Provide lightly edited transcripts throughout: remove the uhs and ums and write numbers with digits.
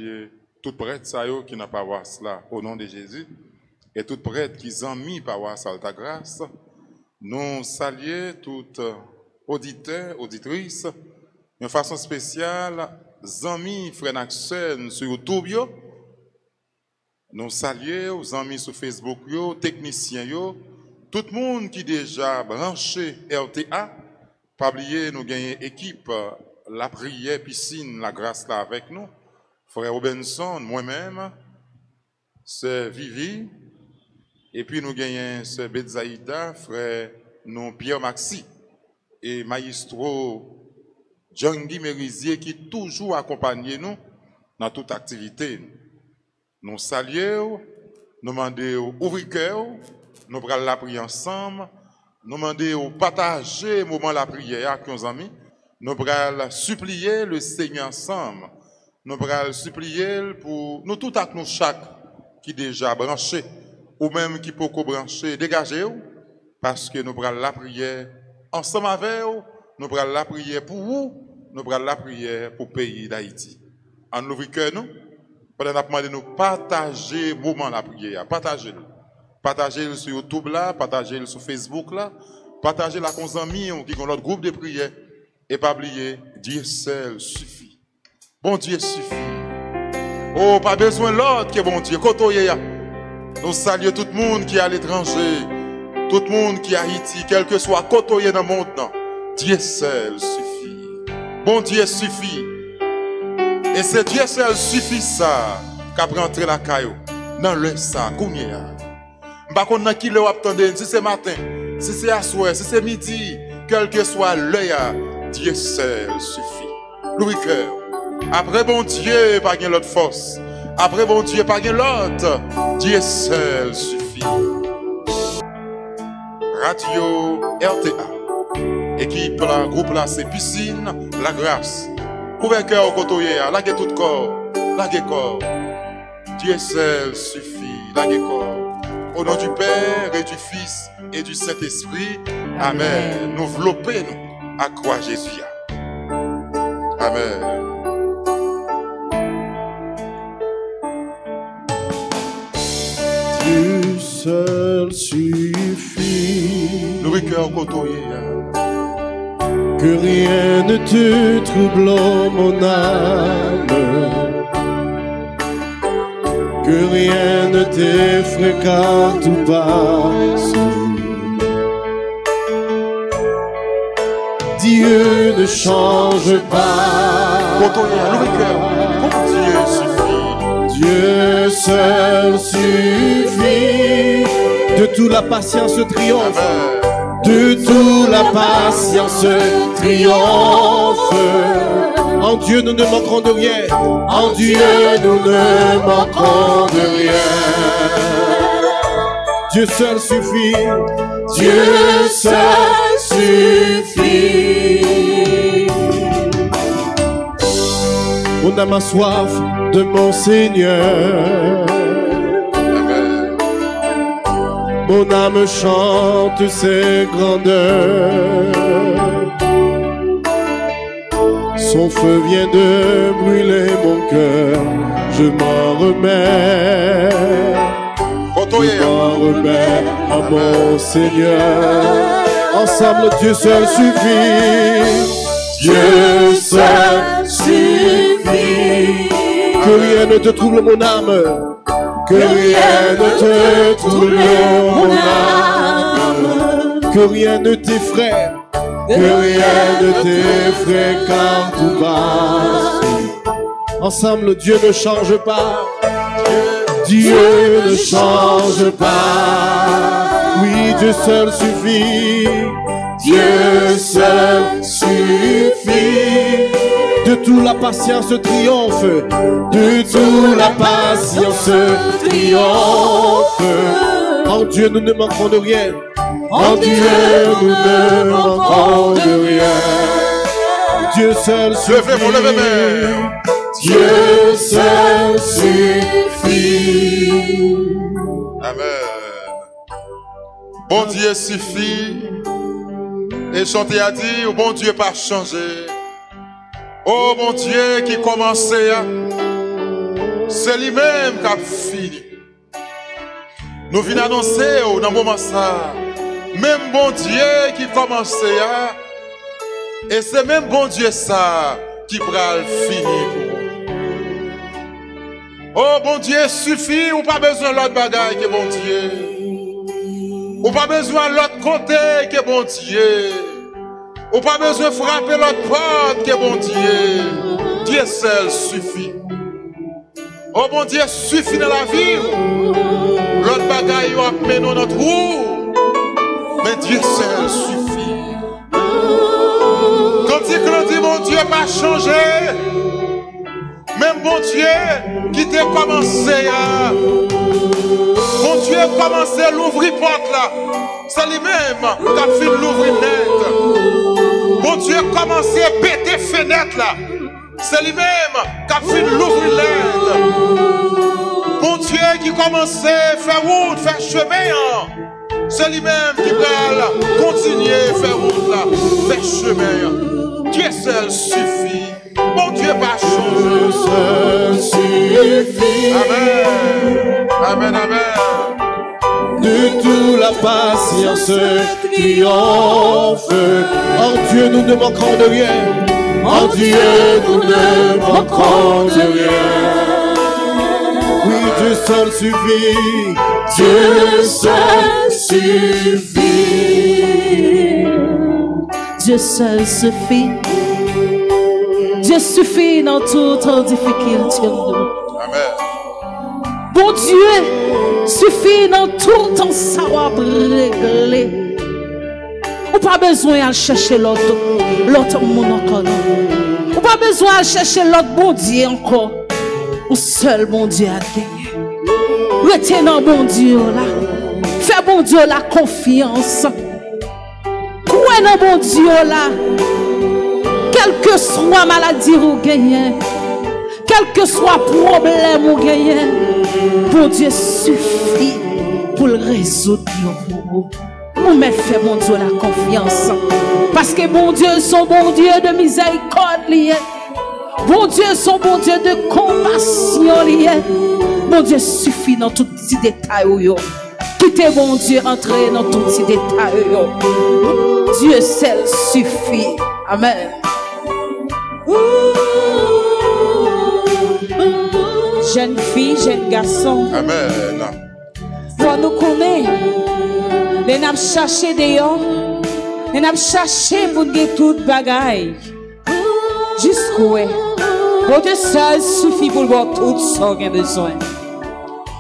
saluer tout prêtre ça yo qui n'a pas voir cela au nom de Jésus et tout prêtre qui ont mis par voir Salta grâce. Nous saluer tout auditeur, auditrice, de façon spéciale, amis, frères et sœurs sur YouTube yo. Nous saluer aux amis sur Facebook yo, techniciens yo, tout le monde qui déjà branché RTA. Pas oublier nous gagnons équipe la prière piscine la grâce là avec nous. Frère Robinson, moi-même, Sœur Vivi, et puis nous gagnons Sœur Betsaïda, frère nous Pierre Maxi, et maestro John Guy Merizier qui toujours accompagne nous dans toute activité. Nous saluons, nous demandons ouvrir cœur, nous prenons la prière ensemble, nous demandons partager le moment de la prière avec nos amis, nous prenons supplier le Seigneur ensemble. Nous allons supplier pour nous tout à nous chaque qui déjà branché ou même qui peut brancher, dégager parce que nous allons la prière ensemble avec vous, nous allons la prière pour vous, nous allons la prière pour le pays d'Haïti. En ouvrant cœur nous, pendant qu'on demande de nous partager le moment de la prière, partagez-le. Partagez-le sur YouTube là, partagez-le sur Facebook là, partagez-le avec nos amis qui ont notre groupe de prière et pas oublier, Dieu seul suffit. Bon Dieu suffit. Oh, pas besoin l'autre que bon Dieu. Nous saluons tout le monde qui est à l'étranger, tout le monde qui est à Haïti, quel que soit côté dans le monde. Dieu seul suffit. Bon Dieu suffit. Et c'est Dieu seul suffit ça qu'a rentré la caillou dans le sac. Par contre, qui le attendez, si c'est matin, si c'est à soir, si c'est midi, quel que soit l'heure, Dieu seul suffit. Louis cœur. Après bon Dieu, pas de l'autre force. Après bon Dieu, pas de l'autre. Dieu seul suffit. Radio RTA. Équipe, la groupe là, c'est piscine, la grâce. Ouvert cœur au côté, laguez tout corps, laguez corps. Dieu seul suffit, laguez corps. Au nom du Père et du Fils et du Saint-Esprit. Amen. Nous vloppez-nous à croix Jésus. Amen. Dieu seul suffit. Le cœur côtoyé. Que rien ne te trouble, mon âme. Que rien ne t'effraie car tout passe. Dieu ne change pas. Côtoyé, le cœur. Comme Dieu suffit. Dieu seul suffit. De toute la patience triomphe. Amen. De toute la patience triomphe. En Dieu nous ne manquerons de rien. En Dieu nous ne manquerons de rien. Dieu seul suffit. Dieu seul suffit. Mon âme a soif de mon Seigneur. Mon âme chante ses grandeurs. Son feu vient de brûler mon cœur. Je m'en remets. Je m'en remets à mon Seigneur. Ensemble, Dieu seul suffit. Dieu seul suffit. Que rien ne te trouble, mon âme. Que rien ne te trouble, mon âme. Que rien ne t'effraie. Que rien ne t'effraie car tout passe. Ensemble, Dieu ne change pas. Dieu ne change pas. Oui, Dieu seul suffit. Dieu seul suffit. De toute la patience triomphe. De toute la patience triomphe. En Dieu nous ne manquerons de rien. En Dieu nous ne manquerons de rien. Dieu seul suffit. Dieu seul suffit. Amen. Bon Dieu suffit. Et chanter a dit, oh bon Dieu pas changé. Oh mon Dieu qui commençait, c'est lui-même qui a fini. Nous venons annoncer dans le moment ça, même bon Dieu qui commence et c'est même bon Dieu ça qui va le finir pour vous. Oh bon Dieu, suffit, ou pas besoin de l'autre bagaille que bon Dieu. Ou pas besoin de l'autre côté que bon Dieu. Ou pas besoin de frapper l'autre porte que bon Dieu. Dieu seul suffit. Oh bon Dieu, suffit dans la vie. L'autre bagaille a mené notre roue. Mais Dieu seul suffit. Quand il dit mon Dieu pas changé. Même bon Dieu qui t'a commencé à. Bon Dieu a commencé à l'ouvrir porte là. C'est lui-même qui a fait l'ouvrir net. Bon Dieu a commencé à péter fenêtre là. C'est lui-même qui a fait l'ouvrir net. Bon Dieu qui a commencé à faire route, faire chemin. C'est lui-même qui va continuer à faire route là, faire chemin. Dieu seul suffit. Bon Dieu pas changer. Seul suffit. Amen. Amen, amen. De toute la patience triomphe. En Dieu nous ne manquerons de rien. En Dieu nous ne manquerons de rien. Oui, Dieu seul suffit. Dieu seul suffit. Dieu seul suffit. Dieu suffit dans toute difficulté. Amen. Bon Dieu suffit dans tout temps savoir régler. Ou pas besoin de chercher l'autre monde encore. Ou pas besoin de chercher l'autre bon Dieu encore. Ou seul bon Dieu a gagné. Retenez bon Dieu là. Fais bon Dieu la confiance. Croyez dans bon Dieu là. Quelle que soit maladie ou gagnez, quel que soit problème ou gagnez, bon Dieu suffit pour le résoudre. Nous me fait bon Dieu la confiance. Parce que bon Dieu son bon Dieu de miséricorde lié. Bon Dieu son bon Dieu de compassion lié. Bon Dieu suffit dans tout petit détail. Quittez bon Dieu entrer dans tout petit détail. Dieu seul suffit. Amen. Jeune fille, jeune garçon. Amen. Pour nous connaître, nous avons cherché dehors, nous avons cherché pour nous tout bagaille. Jusqu'où est? Votre seul suffit pour voir tout ce qu'on a besoin.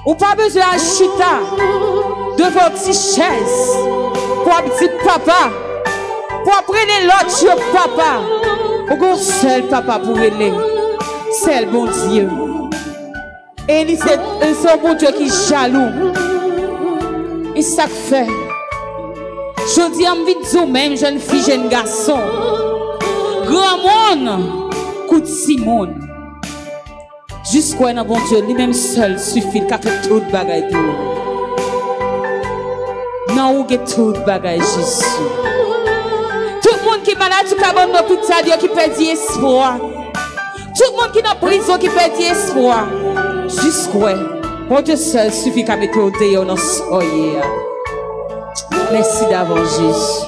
Ou pas besoin de chita devant petite chaise pour un petit papa, pour prendre l'autre papa. Au seul papa pour aider, c'est le bon Dieu. Et c'est un bon Dieu qui est jaloux. Et ça fait. Je dis à envie de dire même, jeune fille, jeune garçon. Grand monde, coûte Simone. Jusqu'où un bon Dieu, lui-même seul suffit qu'à faire tout bagaille pour nous. Non, ou get tout bagaille Jésus. Tout le monde qui est malade, tout le monde dans l'hôpital, qui perd espoir. Tout le monde qui est dans la prison, qui perd espoir. Jusqu'où mon Dieu seul suffit qu'à mettre au dehors dans ce soyez. Merci d'avance Jésus.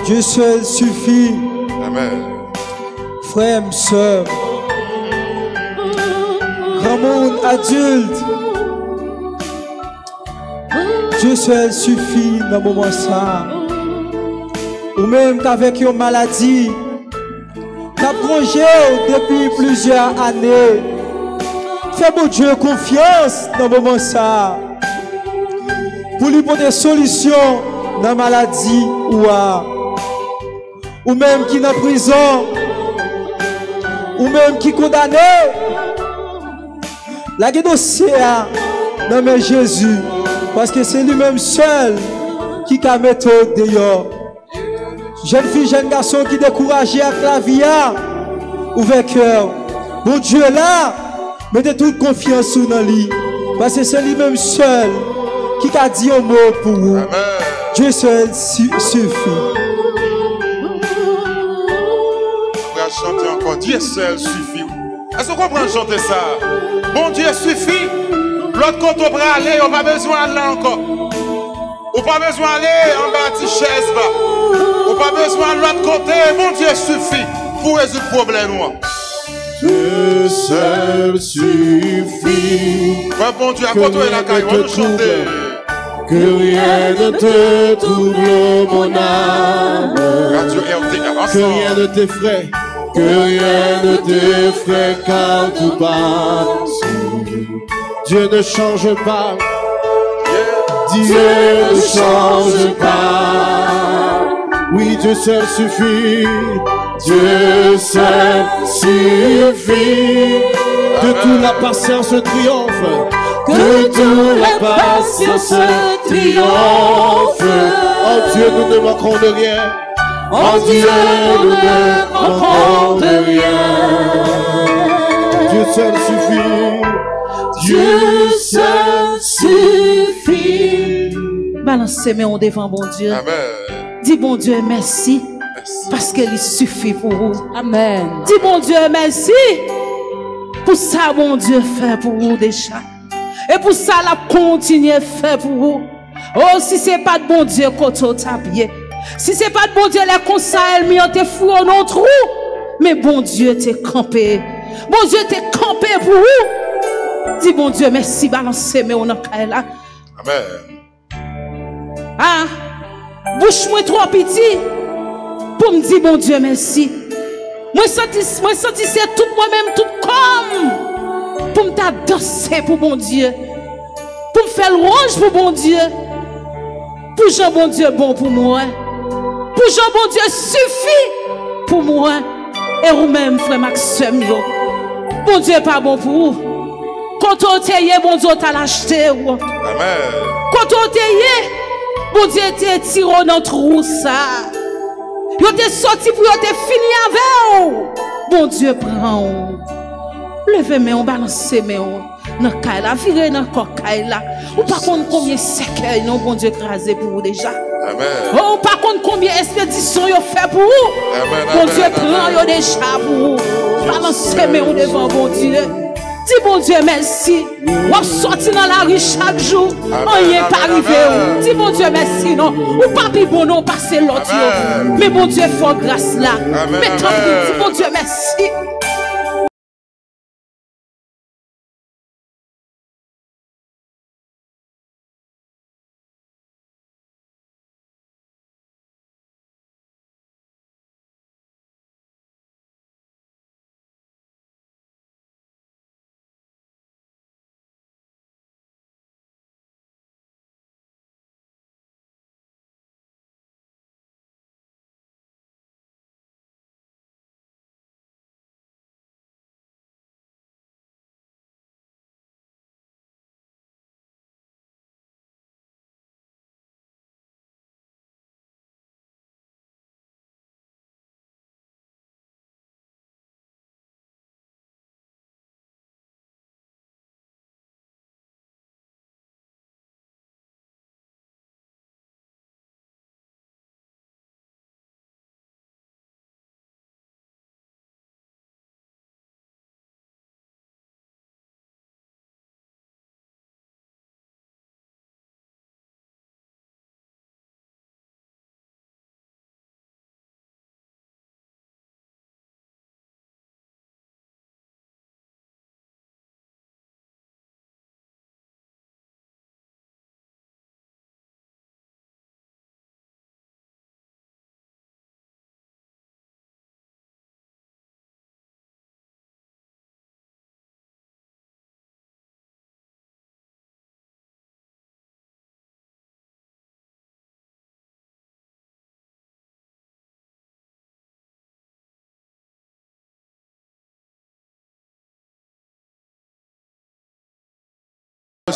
Dieu seul suffit. Amen. Frères, sœurs, grand monde adulte, Dieu seul suffit dans le moment ça. Ou même qu'avec une maladie, qu'a plongé depuis plusieurs années, fais mon Dieu confiance dans le moment ça. Pour lui donner des solutions dans la maladie ou même qui est en prison, ou même qui est condamné. La dossier dans mes Jésus, parce que c'est lui-même seul qui a mettre dehors. Jeune fille, jeune garçon qui découragé avec la vie, ouvert cœur. Bon Dieu là, mettez toute confiance dans lui, parce que c'est lui-même seul qui a dit un mot pour vous. Amen. Dieu seul suffit. Dieu seul suffit. Est-ce que vous comprenez chanter ça? Bon Dieu suffit. L'autre côté, on va aller, on n'a pas besoin d'aller encore. On n'a pas besoin d'aller en bas de chaise. On n'a pas besoin de l'autre côté. Bon Dieu suffit pour résoudre le problème. Dieu seul suffit. Ouais, bon Dieu, à côté de la caille, on va nous chanter. Que rien ne te trouble, mon âme. Radio RDR, Que rien ne t'effraie. Que rien ne t'effraie, car tout passe. Dieu ne change pas. Dieu ne change pas. Oui, Dieu seul suffit. Dieu seul suffit. De toute la patience triomphe. Que toute la patience triomphe. En Dieu, nous ne manquerons de rien. En Dieu, nous ne manquerons de rien. Dieu seul suffit. Dieu seul suffit. Balancez mes mains devant bon Dieu. Amen. Dis bon Dieu merci. Merci. Parce qu'il suffit pour vous. Amen. Dis bon Dieu merci. Pour ça, bon Dieu fait pour vous déjà. Et pour ça, la continue faire pour vous. Oh, si c'est pas de bon Dieu, qu'on t'a bien. Si c'est pas de bon Dieu, les conseils, mais on te fou en notre trou. Mais bon Dieu t'es campé. Bon Dieu t'es campé pour vous. Dis bon Dieu merci, balancez mais on a là. Amen. Ah, bouche moi trop petit pour me dire bon Dieu merci. Moi senti c'est tout moi-même tout comme pour me danser pour bon Dieu. Pour me faire louange pour bon Dieu. Pour Jean bon Dieu bon pour moi. Pour Jean bon Dieu suffit pour moi. Et vous-même frère Maxime yo. Bon Dieu pas bon pour vous. Quand on t'aille, bon Dieu t'a l'acheté. Amen. Quand on t'aille, bon Dieu t'a tiré dans trou ça. Yo t'es sorti pour yo t'es fini avec vous. Bon Dieu prend. Levez mes on balance mes on. Dans caille là, virez dans caille là. Ou par contre combien séquelles non bon Dieu crasé pour vous déjà. Amen. Ou par contre combien expéditions yo fait pour vous. Amen. Bon Dieu prend yo déjà pour vous. Balance mes on devant bon Dieu. Dis bon Dieu merci. Ou sorti dans la rue chaque jour. Rien pas arrivé. Dis bon Dieu merci non. Ou pas plus bon non passer l'autre. Mais bon Dieu faut grâce là. Mais tant pis, dis bon Dieu merci.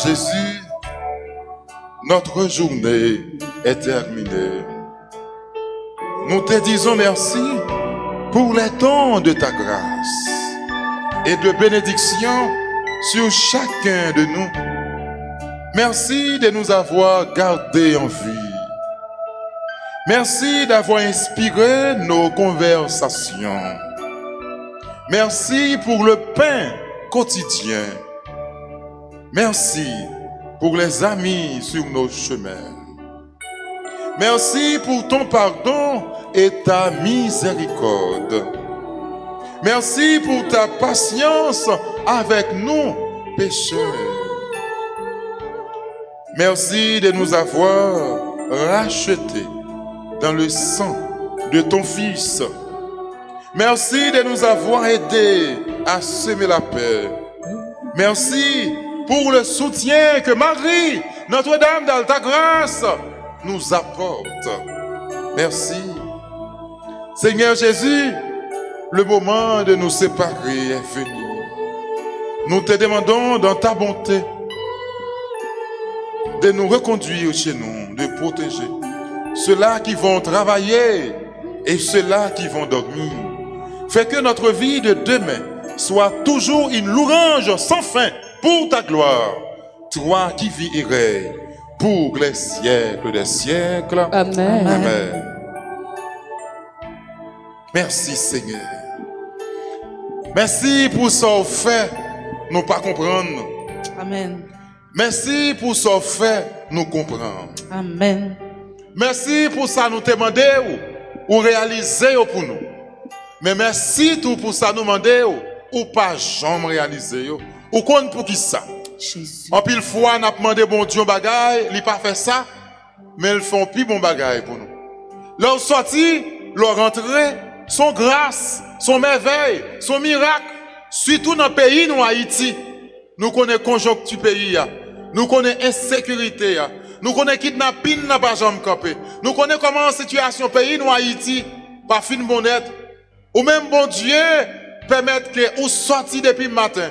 Jésus, notre journée est terminée. Nous te disons merci pour les temps de ta grâce et de bénédiction sur chacun de nous. Merci de nous avoir gardés en vie. Merci d'avoir inspiré nos conversations. Merci pour le pain quotidien. Merci pour les amis sur nos chemins. Merci pour ton pardon et ta miséricorde. Merci pour ta patience avec nous, pécheurs. Merci de nous avoir rachetés dans le sang de ton Fils. Merci de nous avoir aidés à semer la paix. Merci pour le soutien que Marie, Notre-Dame d'Alta-Grâce, nous apporte. Merci. Seigneur Jésus, le moment de nous séparer est venu. Nous te demandons dans ta bonté de nous reconduire chez nous, de protéger ceux-là qui vont travailler et ceux-là qui vont dormir. Fais que notre vie de demain soit toujours une louange sans fin pour ta gloire. Toi qui vis et règnes pour les siècles des siècles. Amen. Amen. Merci Seigneur. Merci pour ce fait, nous pas comprendre. Amen. Merci pour ce fait, nous comprendre. Amen. Merci pour ça, nous te demander ou réaliser pour nous. Mais merci tout pour ça, nous demander ou pas jamais réaliser. Ou compte pour qui ça? Jésus. En pile fois, nous avons demandé bon Dieu bagaille, il n'a pas fait ça, mais ils font plus bon bagaille pour nous. Leur sortie, leur rentrée, son grâce, son merveille, son miracle, surtout dans le pays, nous Haïti. Nous connaissons conjoncture pays, nous connaissons insécurité, nous connaissons kidnapping, n'a pas jamais campé. Nous connaissons comment la situation pays, nous Haïti, pas fin bonnette. Ou même bon Dieu, permettre que vous sortiez depuis le matin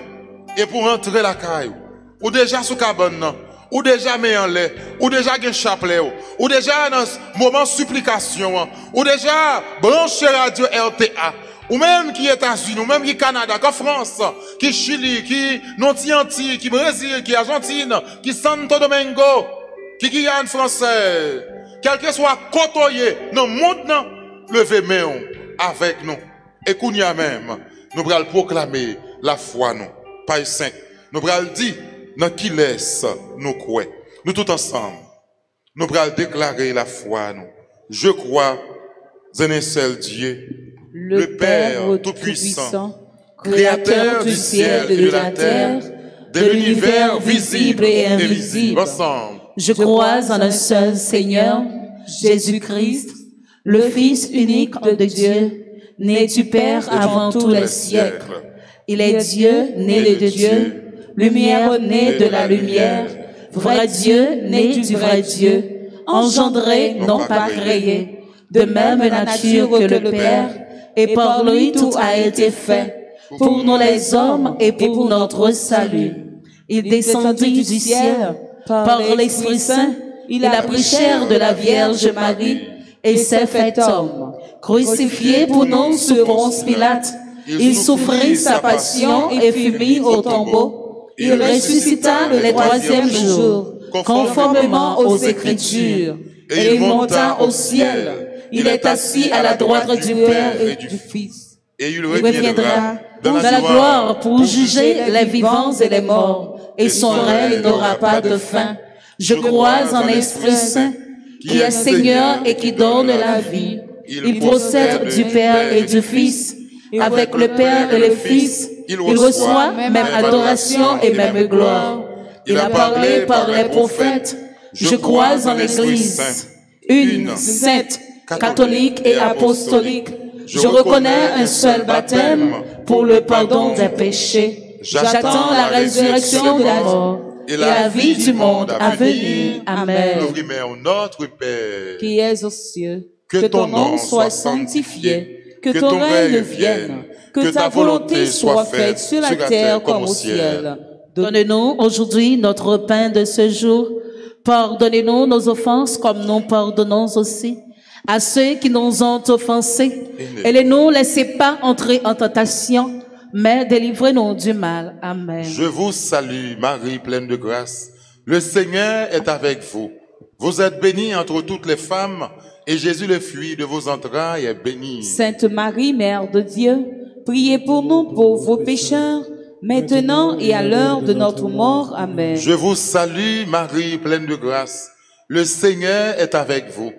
et pour rentrer la caille, ou déjà sous cabane, ou déjà mis en lait, ou déjà un chapelet, ou déjà dans moment supplication, ou déjà branché radio RTA, ou même qui États-Unis, ou même qui Canada, qui France, qui Chili, qui Antilles, qui Brésil, qui Argentine, qui Santo Domingo, qui Guyane française, quel que soit côtoyé, nous montent, levez main avec nous. Et qu'on y a même, nous allons proclamer la foi, nous, Père Saint. Nous allons dire, dans qui laisse nous croire. Nous tous ensemble, nous allons déclarer la foi, nous. Je crois en un seul Dieu, le Père Tout-Puissant, Créateur du ciel et de la terre, de l'univers visible et invisible. Ensemble. Je crois en un seul Seigneur, Jésus-Christ, le Fils unique de Dieu, né du Père avant tous les siècles. Il est Dieu, né de Dieu, lumière née de la lumière, vrai Dieu, né du vrai Dieu, engendré, non pas créé, de même nature que le Père, et par lui tout a été fait, pour nous les hommes et pour notre salut. Il descendit du ciel, par l'Esprit Saint, il a pris chair de la Vierge Marie, et s'est fait homme. Crucifié pour nous sous Ponce Pilate, il souffrit sa passion et fut mis au tombeau. Il ressuscita le troisième jour, conformément aux Écritures, et il monta au ciel. Il est assis à la droite du Père et du Fils. Et il reviendra dans la gloire pour juger les vivants et les morts, et son règne n'aura pas de fin. Je crois en l'Esprit Saint, qui est Seigneur et qui donne la vie. Il procède du Père et du Fils. Avec le Père et le Fils, il reçoit même adoration et même gloire. Il a parlé par les prophètes. Je crois en l'Église, une, sainte, catholique et apostolique. Je reconnais un seul baptême pour le pardon des péchés. J'attends la résurrection de la mort et la vie du monde à venir. Amen. Notre Père, Qui es aux cieux, que ton nom soit sanctifié, que ton règne vienne, que ta volonté soit faite sur la terre comme au ciel. Donne-nous aujourd'hui notre pain de ce jour. Pardonnez-nous nos offenses comme nous pardonnons aussi à ceux qui nous ont offensés. Et ne nous laissez pas entrer en tentation, mais délivrez-nous du mal. Amen. Je vous salue, Marie, pleine de grâce. Le Seigneur est avec vous. Vous êtes bénie entre toutes les femmes, et Jésus, le fruit de vos entrailles, est béni. Sainte Marie, Mère de Dieu, Priez pour nous pauvres pécheurs, maintenant et à l'heure de notre mort. Amen. Je vous salue, Marie, pleine de grâce. Le Seigneur est avec vous.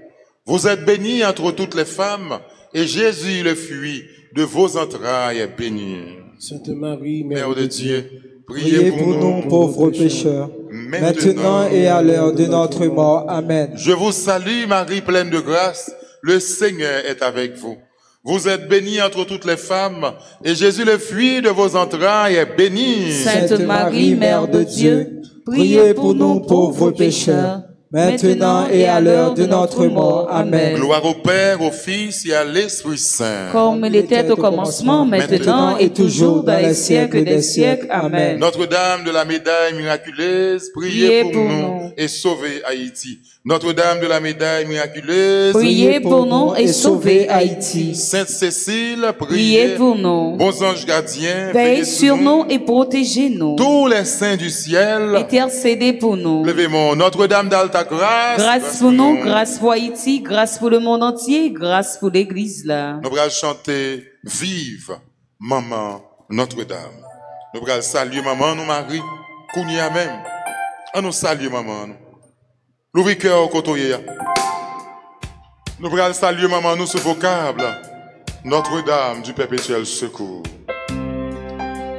Vous êtes bénie entre toutes les femmes, et Jésus, le fruit de vos entrailles, est béni. Sainte Marie, Mère de Dieu, priez pour nous pauvres pécheurs, maintenant et à l'heure de notre mort. Amen. Je vous salue, Marie, pleine de grâce. Le Seigneur est avec vous. Vous êtes bénie entre toutes les femmes, et Jésus, le fruit de vos entrailles, est béni. Sainte Marie, Mère de Dieu, priez pour nous pauvres pécheurs, maintenant et à l'heure de notre mort. Amen. Gloire au Père, au Fils et à l'Esprit Saint. Comme il était au commencement, maintenant et toujours, dans les siècles des siècles. Amen. Notre-Dame de la médaille miraculeuse, priez pour nous et sauvez Haïti. Notre-Dame de la médaille miraculeuse, priez pour nous et sauvez Haïti. Sainte Cécile, priez pour nous. Bons anges gardiens, veillez sur nous et protégez-nous. Tous les saints du ciel, intercédez pour nous. Levez-moi, Notre-Dame d'Alta grâce. Grâce pour nous, grâce pour Haïti, grâce pour le monde entier, grâce pour l'église là. Nous allons chanter Vive Maman Notre-Dame. Nous allons saluer Maman nous Marie, Kounia même. On nous salue Maman nous. L'ouvrir cœur au côté. Nous allons saluer Maman nous ce vocable. Notre-Dame du perpétuel secours.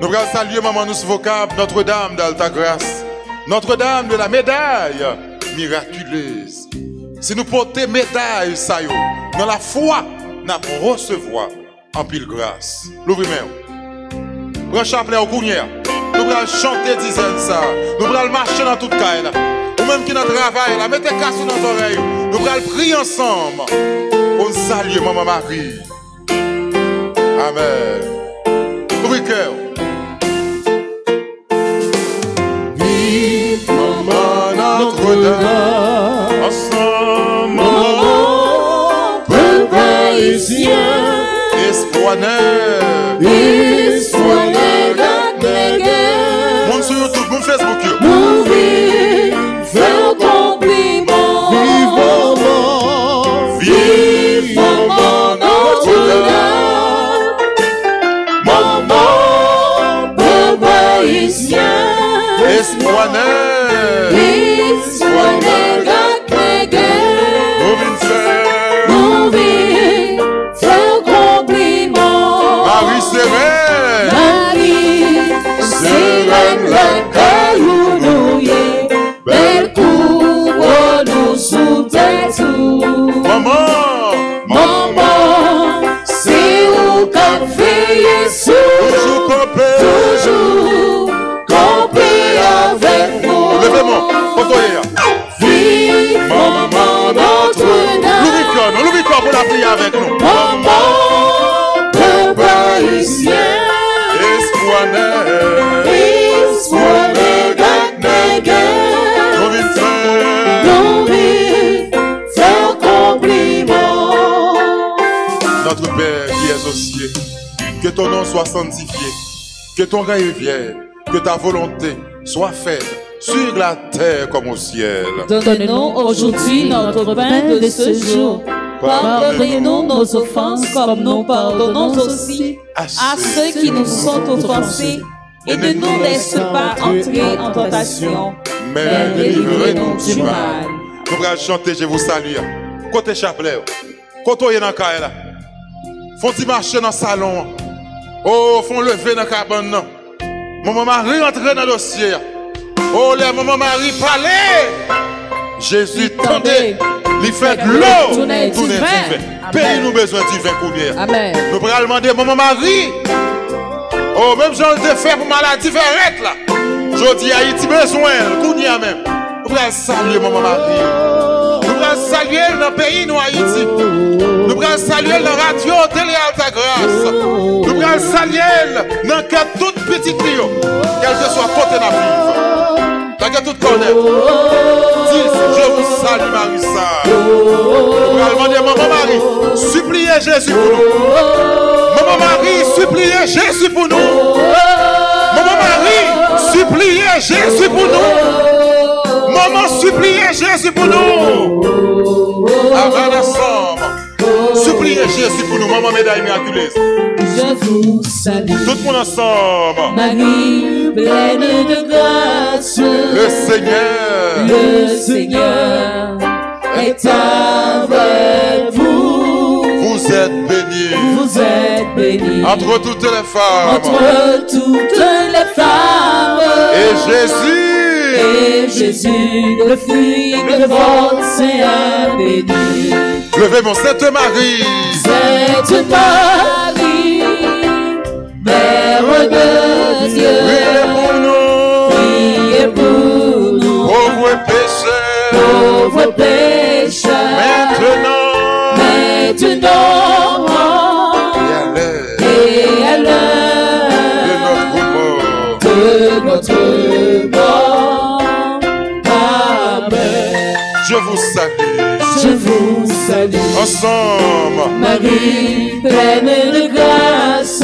Nous allons saluer Maman nous ce vocable. Notre-Dame d'Alta grâce. Notre-Dame de la médaille miraculeuse. Si nous portons médaille, ça y est, dans la foi, nous allons recevoir en pile grâce. L'ouvrir même. Prends chapelet au cougnière. Nous allons chanter dizaines ça. Nous allons marcher dans toute caille là. Ou même qui dans le travail là, mettez casse dans nos oreilles. Nous allons prier ensemble. On salue Maman Marie. Amen. Ouvrez cœur. Vive Maman Notre-Dame. Ensemble, Maman, peuple haïtien. Espoir neuf. Espoir neuf. Monde sur YouTube, mon Facebook. Nous vivons, fais compliment. Vive Maman, Vive Maman Notre-Dame. Maman, peuple haïtien. Espoir neuf. Espoir neuf. Nous venons faire. Nous vivons, fais compliment. Marie Sereine. Marie, Sereine la caillounouye, belle couronne nous sous tête. Maman. Maman, c'est où qu'a fait Jésus, Toujours campé. toujours campé avec nous. Levez-moi. Contoyez. Vive Maman Notre-Dame. L'oublie quoi pour la prière avec nous. Maman, peuple haïtien. Espoir neuf. Espoir neuf. Nous venons faire. Nous vivons, fais compliment. Notre Père qui es aux cieux, que ton nom soit sanctifié, que ton règne vienne, que ta volonté soit faite sur la terre comme au ciel. Donne-nous aujourd'hui notre pain de ce jour. Pardonnez-nous nos offenses comme nous pardonnons aussi à ceux qui nous sont offensés. Et ne nous laisse pas entrer en tentation, mais délivrez-nous du mal. Nous allons chanter, je vous salue. Côté chapelet, côté dans le caille là. Font-ils marcher dans le salon? Oh, font lever dans la cabane. Maman Marie entre dans le dossier. Oh, les Maman Marie parlez. Jésus tendez. Il fait de l'eau. Tournez du vin. Pays nous besoin du vin combien. Amen. Nous pourrons demander Maman Marie. Oh, même j'en ai fait pour maladie verrette là. Je dis Haïti besoin, Kounia même. Nous pourrons saluer Maman Marie. Nous pourrons saluer dans le pays nous Haïti. Nous pourrons saluer dans la radio, télé Alta Grâce. Nous pourrons saluer dans le toute petite trio. Quel que soit côté dans la vie. T'as que tout connaître. Dis, je vous salue Marissa. Nous pourrons demander Maman Marie, suppliez Jésus pour nous. Maman Marie, suppliez Jésus pour nous. Maman Marie, suppliez Jésus pour nous. Maman, suppliez Jésus pour nous. Amen ensemble. Suppliez Jésus pour nous, Maman médaille miraculeuse. je vous salue. Tout le monde ensemble. Marie, pleine de grâce, Le Seigneur est avec vous. Vous êtes bénie. Vous êtes bénie Entre toutes les femmes. entre toutes les femmes. Et Jésus, le fruit de votre sein béni. Levez mon Sainte Marie. Sainte Marie, Mère de Dieu, Priez pour nous. priez pour nous, Pauvres pécheurs. pécheurs, Maintenant. Et à l'heure de notre mort. Amen. Je vous salue. Je vous salue. Ensemble. Marie, pleine de grâce,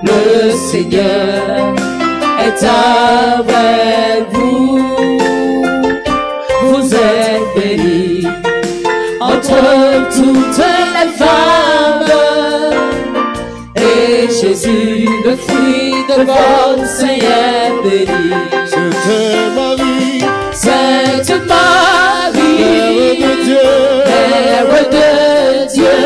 le Seigneur est avec vous. Vous êtes bénie entre toutes les femmes. Et Jésus, le fruit de votre sein est béni. Sainte Marie, Sainte Marie, Mère de Dieu, Mère de Dieu,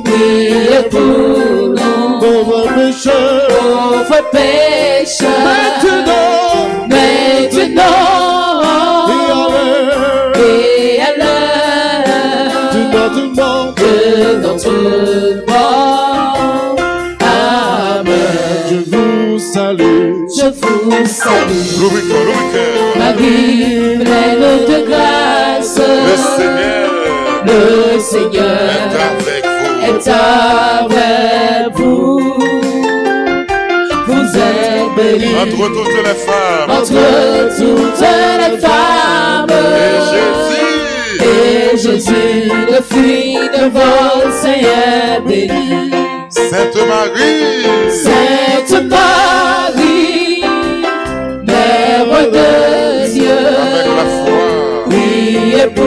priez pour nous, pauvres pécheurs, pauvres pécheurs, maintenant, et à l'heure de notre mort. de notre mort. Amen. Je vous salue. Je vous salue, Louis-Cœur. Marie, pleine de grâce, Le le Seigneur est avec vous. est avec vous. Vous êtes bénie Entre toutes les femmes. entre toutes les femmes. Et Jésus, le fruit de votre sein est béni. Sainte Marie. Sainte Marie, Mère de Dieu, Avec la foi. priez pour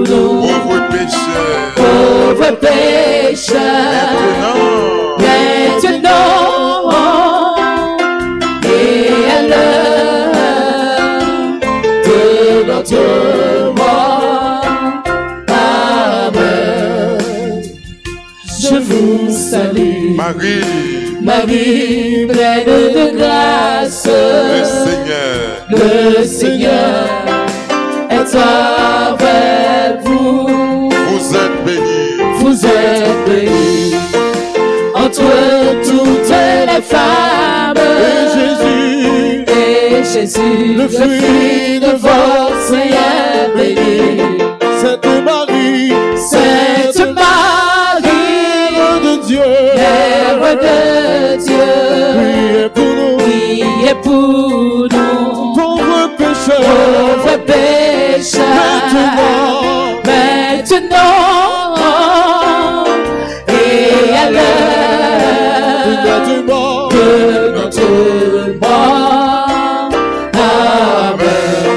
nous, Pauvres pécheurs. pauvres pécheurs, maintenant, et à l'heure de notre mort. Amen. Je vous salue, Marie. Marie, pleine de grâce, Le Seigneur. le Seigneur est avec vous. Vous êtes bénie. Vous êtes bénie entre toutes les femmes. Et Jésus, le fruit de votre sein est béni. Sainte Marie, Sainte Marie, Mère de Dieu, Mère de Dieu, priez pour nous, priez pour nous, pauvres pécheurs, pauvres pécheurs, maintenant, et à l'heure de notre mort. de notre mort. Amen.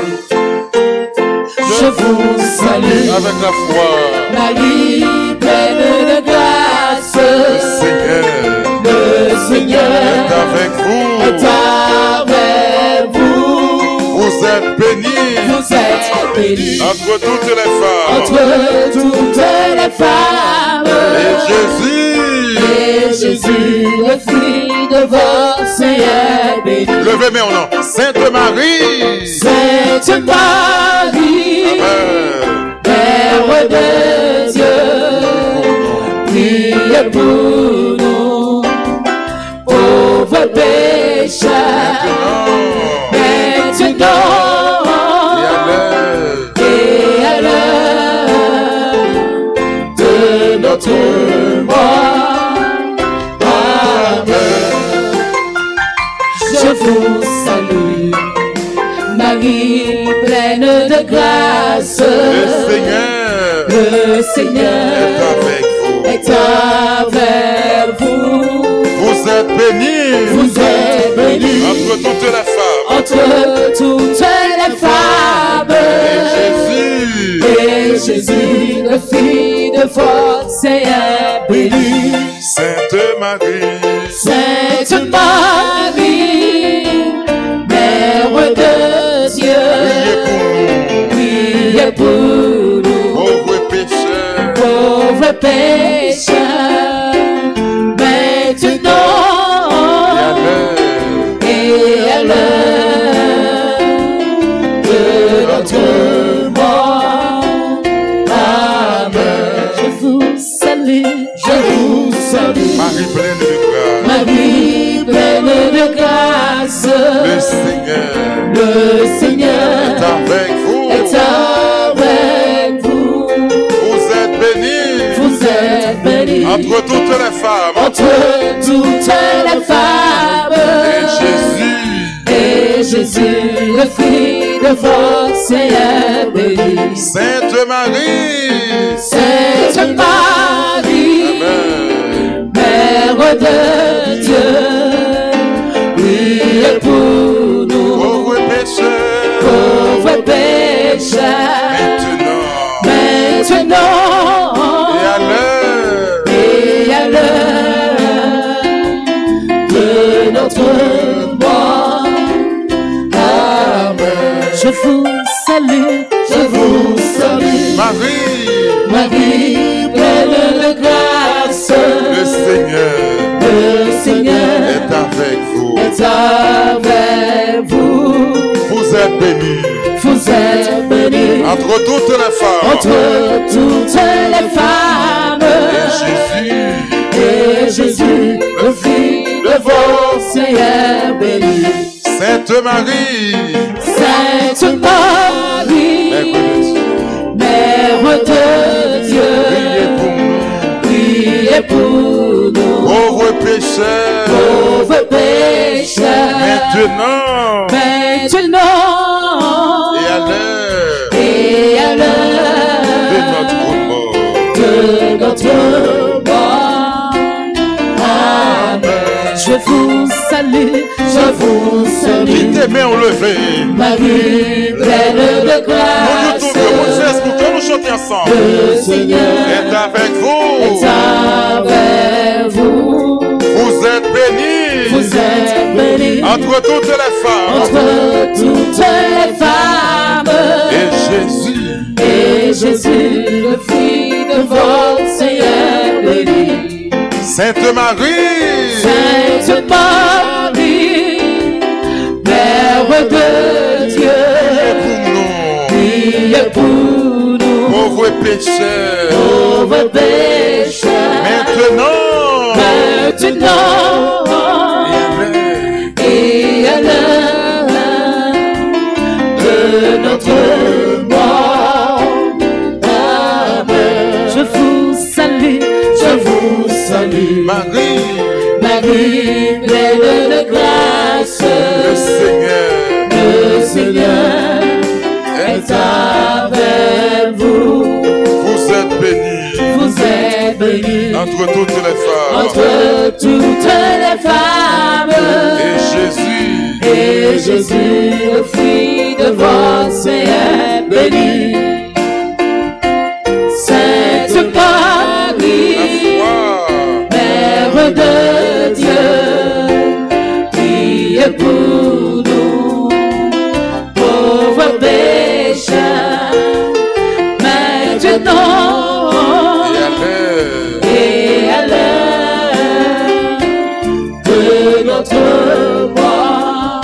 Je vous salue, Avec la foi. Marie, pleine de grâce, Le Seigneur le Seigneur est avec vous. est avec vous. Vous êtes bénie. Vous êtes bénie Entre toutes les femmes. entre toutes les femmes. Et Jésus, le fruit de votre sein est béni. Levez mes noms. Sainte Marie. Sainte Marie, Amen. Mère de Dieu, priez pour nous, pauvres pécheurs, maintenant, et à l'heure de notre mort. Amen. Je vous salue, Marie, pleine de grâce. Le Seigneur est avec vous. Vous êtes bénie. Vous êtes bénie Entre toutes les femmes. entre toutes les femmes. Et Jésus, le Fils de votre sein est béni. Marie, Sainte Marie, Mère de Dieu, priez pour nous, priez pour nous, pauvres pécheurs, pauvres pécheurs, maintenant et à l'heure de notre mort. Amen. Je vous salue, je vous salue. Marie pleine de grâce, Marie pleine de grâce, le Seigneur est avec vous. Vous êtes bénie, Vous êtes bénie entre toutes les femmes, entre toutes les femmes. et Jésus, Et Jésus, le fruit de votre sein est béni. Sainte Marie, Sainte Marie, Amen. Mère de Dieu, priez pour nous, Pauvres pécheurs, pauvres pécheurs, maintenant et à l'heure et à l'heure de notre mort. Amen. Je vous salue, je vous salue. Marie, Marie, pleine de grâce, le Seigneur est avec vous. avec vous. Vous êtes bénie Vous êtes bénie entre toutes les femmes, entre toutes les femmes. Et Jésus, le Fils de votre Seigneur, béni. Sainte Marie, Sainte Marie, Mère de Dieu, Mère de Dieu, priez pour nous, priez pour nous, pauvres pécheurs, pauvres pécheurs, maintenant maintenant et à l'heure et à l'heure de notre mort. de notre mort. Amen. Je vous salue, je vous salue. Qui tes mains ont levé, Marie, pleine de nous grâce, YouTube, mon Facebook, que nous chantions ensemble, le Seigneur est avec vous. est avec vous. Vous êtes bénie Vous êtes bénie entre toutes les femmes, entre toutes les femmes. et Jésus, Et Jésus, le Fils de votre Seigneur, béni. Sainte Marie, Sainte Marie, Mère de Dieu, priez pour nous, pauvres pécheurs, pauvres pécheurs, maintenant et à l'heure de notre mort. Amen. Je vous salue, je vous salue. Marie, Marie, pleine de grâce, le Seigneur est avec vous. vous êtes bénie Vous êtes bénie entre toutes les femmes, entre toutes les femmes. et Jésus, Et Jésus, le Fils de votre Seigneur, béni. Sainte Marie, Mère de Dieu, priez pour nous, pauvres pécheurs, maintenant et à l'heure de notre mort.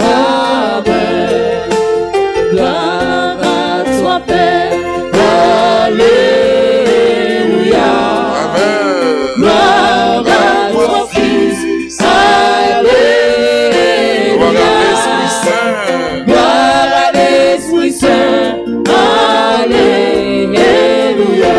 Amen. Gloire à toi, Père. Alléluia. Amen. Gloire à toi, Fils. Alléluia. Gloire à l'Esprit Saint, Gloire à l'Esprit Saint. Alléluia.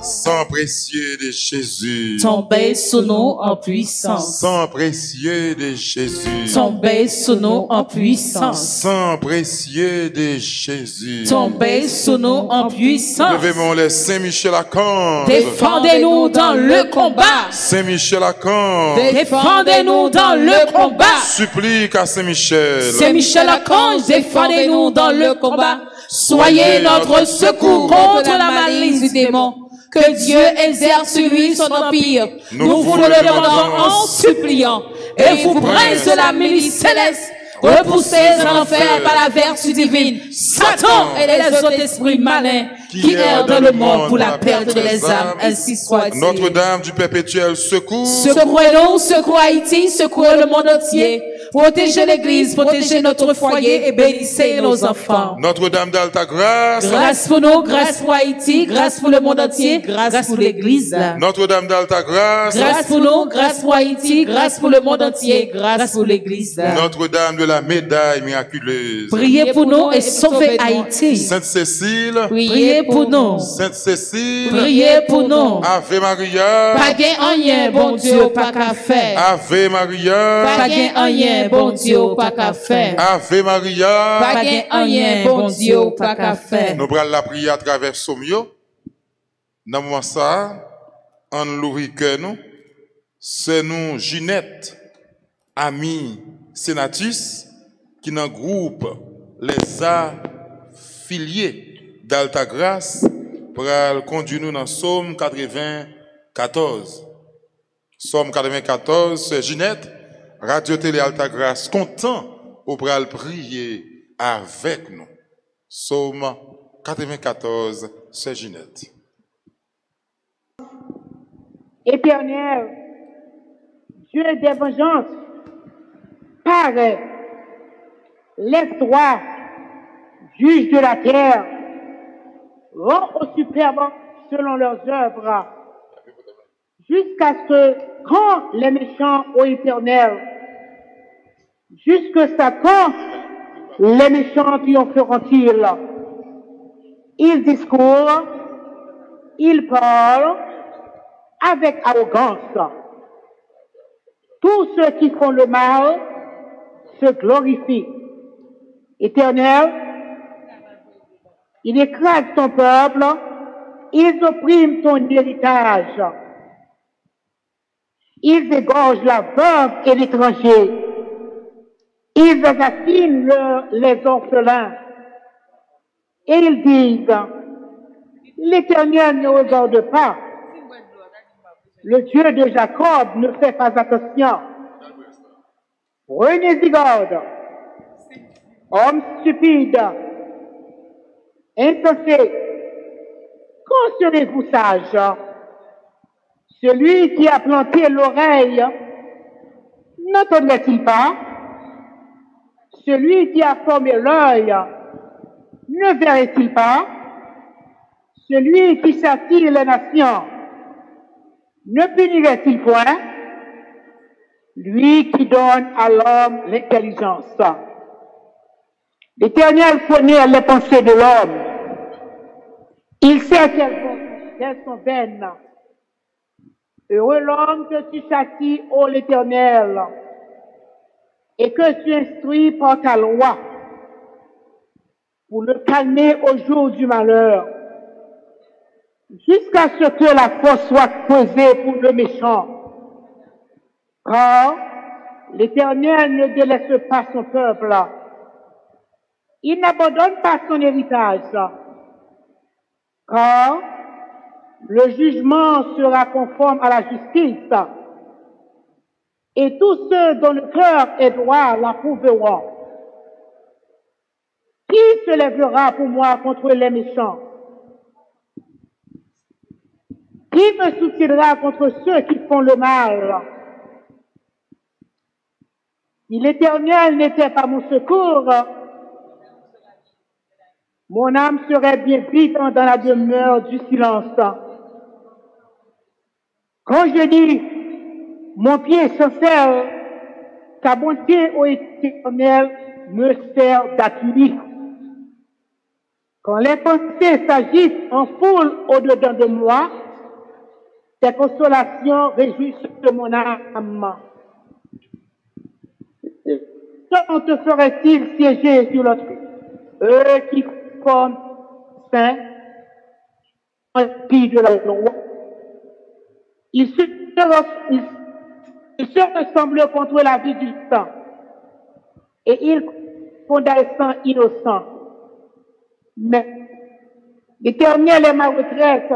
sang précieux de Jésus, Tombez sur nous en puissance. sang précieux de Jésus, Tombez sur nous en puissance. sang précieux de Jésus. Tombez sur nous en puissance. Levez-moi les Saint-Michel-Archange. Défendez-nous dans le combat. Saint-Michel-Archange. Défendez-nous dans le combat. Supplique à Saint-Michel. Saint-Michel-Archange, défendez-nous dans le combat. Soyez notre secours contre la malice du démon. Que Dieu exerce sur lui son empire. Nous vous le demandons en suppliant. Et vous, princes de la milice céleste, repoussez en enfer par la vertu divine Satan et les autres esprits malins qui errent dans le monde pour la perte des âmes. Ainsi soit-il. Notre-Dame du perpétuel secours. Secouez-nous, secouez Haïti, secouez le monde entier. Protégez l'église, protégez notre foyer et bénissez nos enfants. Notre-Dame d'Alta Grâce. Grâce pour nous, grâce pour Haïti, grâce pour le monde entier, grâce pour l'église. Notre-Dame d'Alta Grâce. Grâce pour nous, grâce pour Haïti, grâce pour le monde entier, grâce pour l'église. Notre-Dame de la médaille miraculeuse. Priez pour nous et sauvez Haïti. Sainte Cécile. Priez pour nous. Sainte Cécile. Priez pour nous. Ave Maria. Pas gain rien, bon Dieu, pas qu'à faire. Ave Maria. Pas gain rien, bon Dieu, pas qu'à faire. Ave Maria. Pas gain rien, bon Dieu, pas qu'à faire. Nous prenons la prière à travers Somio. Dans le moment ça, en l'ouvrir que nous, c'est nous, Ginette, amis, Sénatus, qui dans le groupe les affiliés d'Alta Grâce pour conduire nous dans Somme 94. Somme 94, c'est Ginette, Radio Télé Alta Grâce, content pour prier avec nous. Somme 94, c'est Ginette. Éternel, Dieu des vengeances, paraît, laisse-toi, juge de la terre, rends aux superbes selon leurs œuvres, jusqu'à ce quand les méchants, ô Éternel, jusqu'à ce quand les méchants triompheront-ils? Ils discourent, ils parlent avec arrogance. Tous ceux qui font le mal se glorifient. Éternel, ils écrasent ton peuple, ils oppriment ton héritage. Ils égorgent la veuve et l'étranger. Ils assassinent les orphelins. Et ils disent, l'Éternel ne regarde pas. Le Dieu de Jacob ne fait pas attention. Prenez-y garde. Homme stupide, insensé, quand serez-vous sage? Celui qui a planté l'oreille, n'entendrait-il pas? Celui qui a formé l'œil, ne verrait-il pas? Celui qui s'attire les nations, ne punirait-il point? Lui qui donne à l'homme l'intelligence. L'Éternel connaît les pensées de l'homme. Il sait qu'elles sont vaines. Heureux l'homme que tu châties, ô l'Éternel, et que tu instruis par ta loi, pour le calmer au jour du malheur, jusqu'à ce que la force soit creusée pour le méchant. Car l'Éternel ne délaisse pas son peuple. Il n'abandonne pas son héritage. Car le jugement sera conforme à la justice. Et tous ceux dont le cœur est droit l'approuveront. Qui se lèvera pour moi contre les méchants? Qui me soutiendra contre ceux qui font le mal? Si l'Éternel n'était pas mon secours, mon âme serait bien vite dans la demeure du silence. Quand je dis, mon pied est sincère, ta bonté, ô Éternel, me sert d'appui. Quand les pensées s'agitent en foule au-dedans de moi, tes consolations réjouissent mon âme. Comment te ferait-il siéger sur l'autre? Eux qui forment saint, empire de la loi. Ils se ressemblent contre la vie du sang, et ils condamnent le sang innocent. Mais l'Éternel est ma retraite,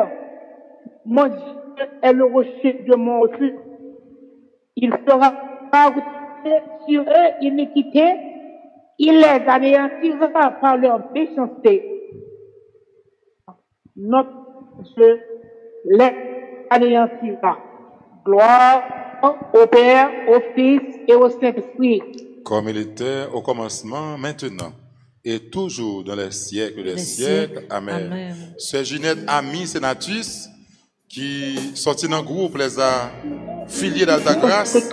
mon Dieu est le rocher de mon refuge. Il fera sur eux iniquité, il les anéantira par leur méchanceté. Notre Dieu les anéantira. Gloire au Père, au Fils et au Saint-Esprit. Comme il était au commencement, maintenant, et toujours dans les siècles des siècles. Amen. Amen. Sœur Ginette, amie sénatrice, qui sortit dans le groupe, les a filiés d'Alta Grâce.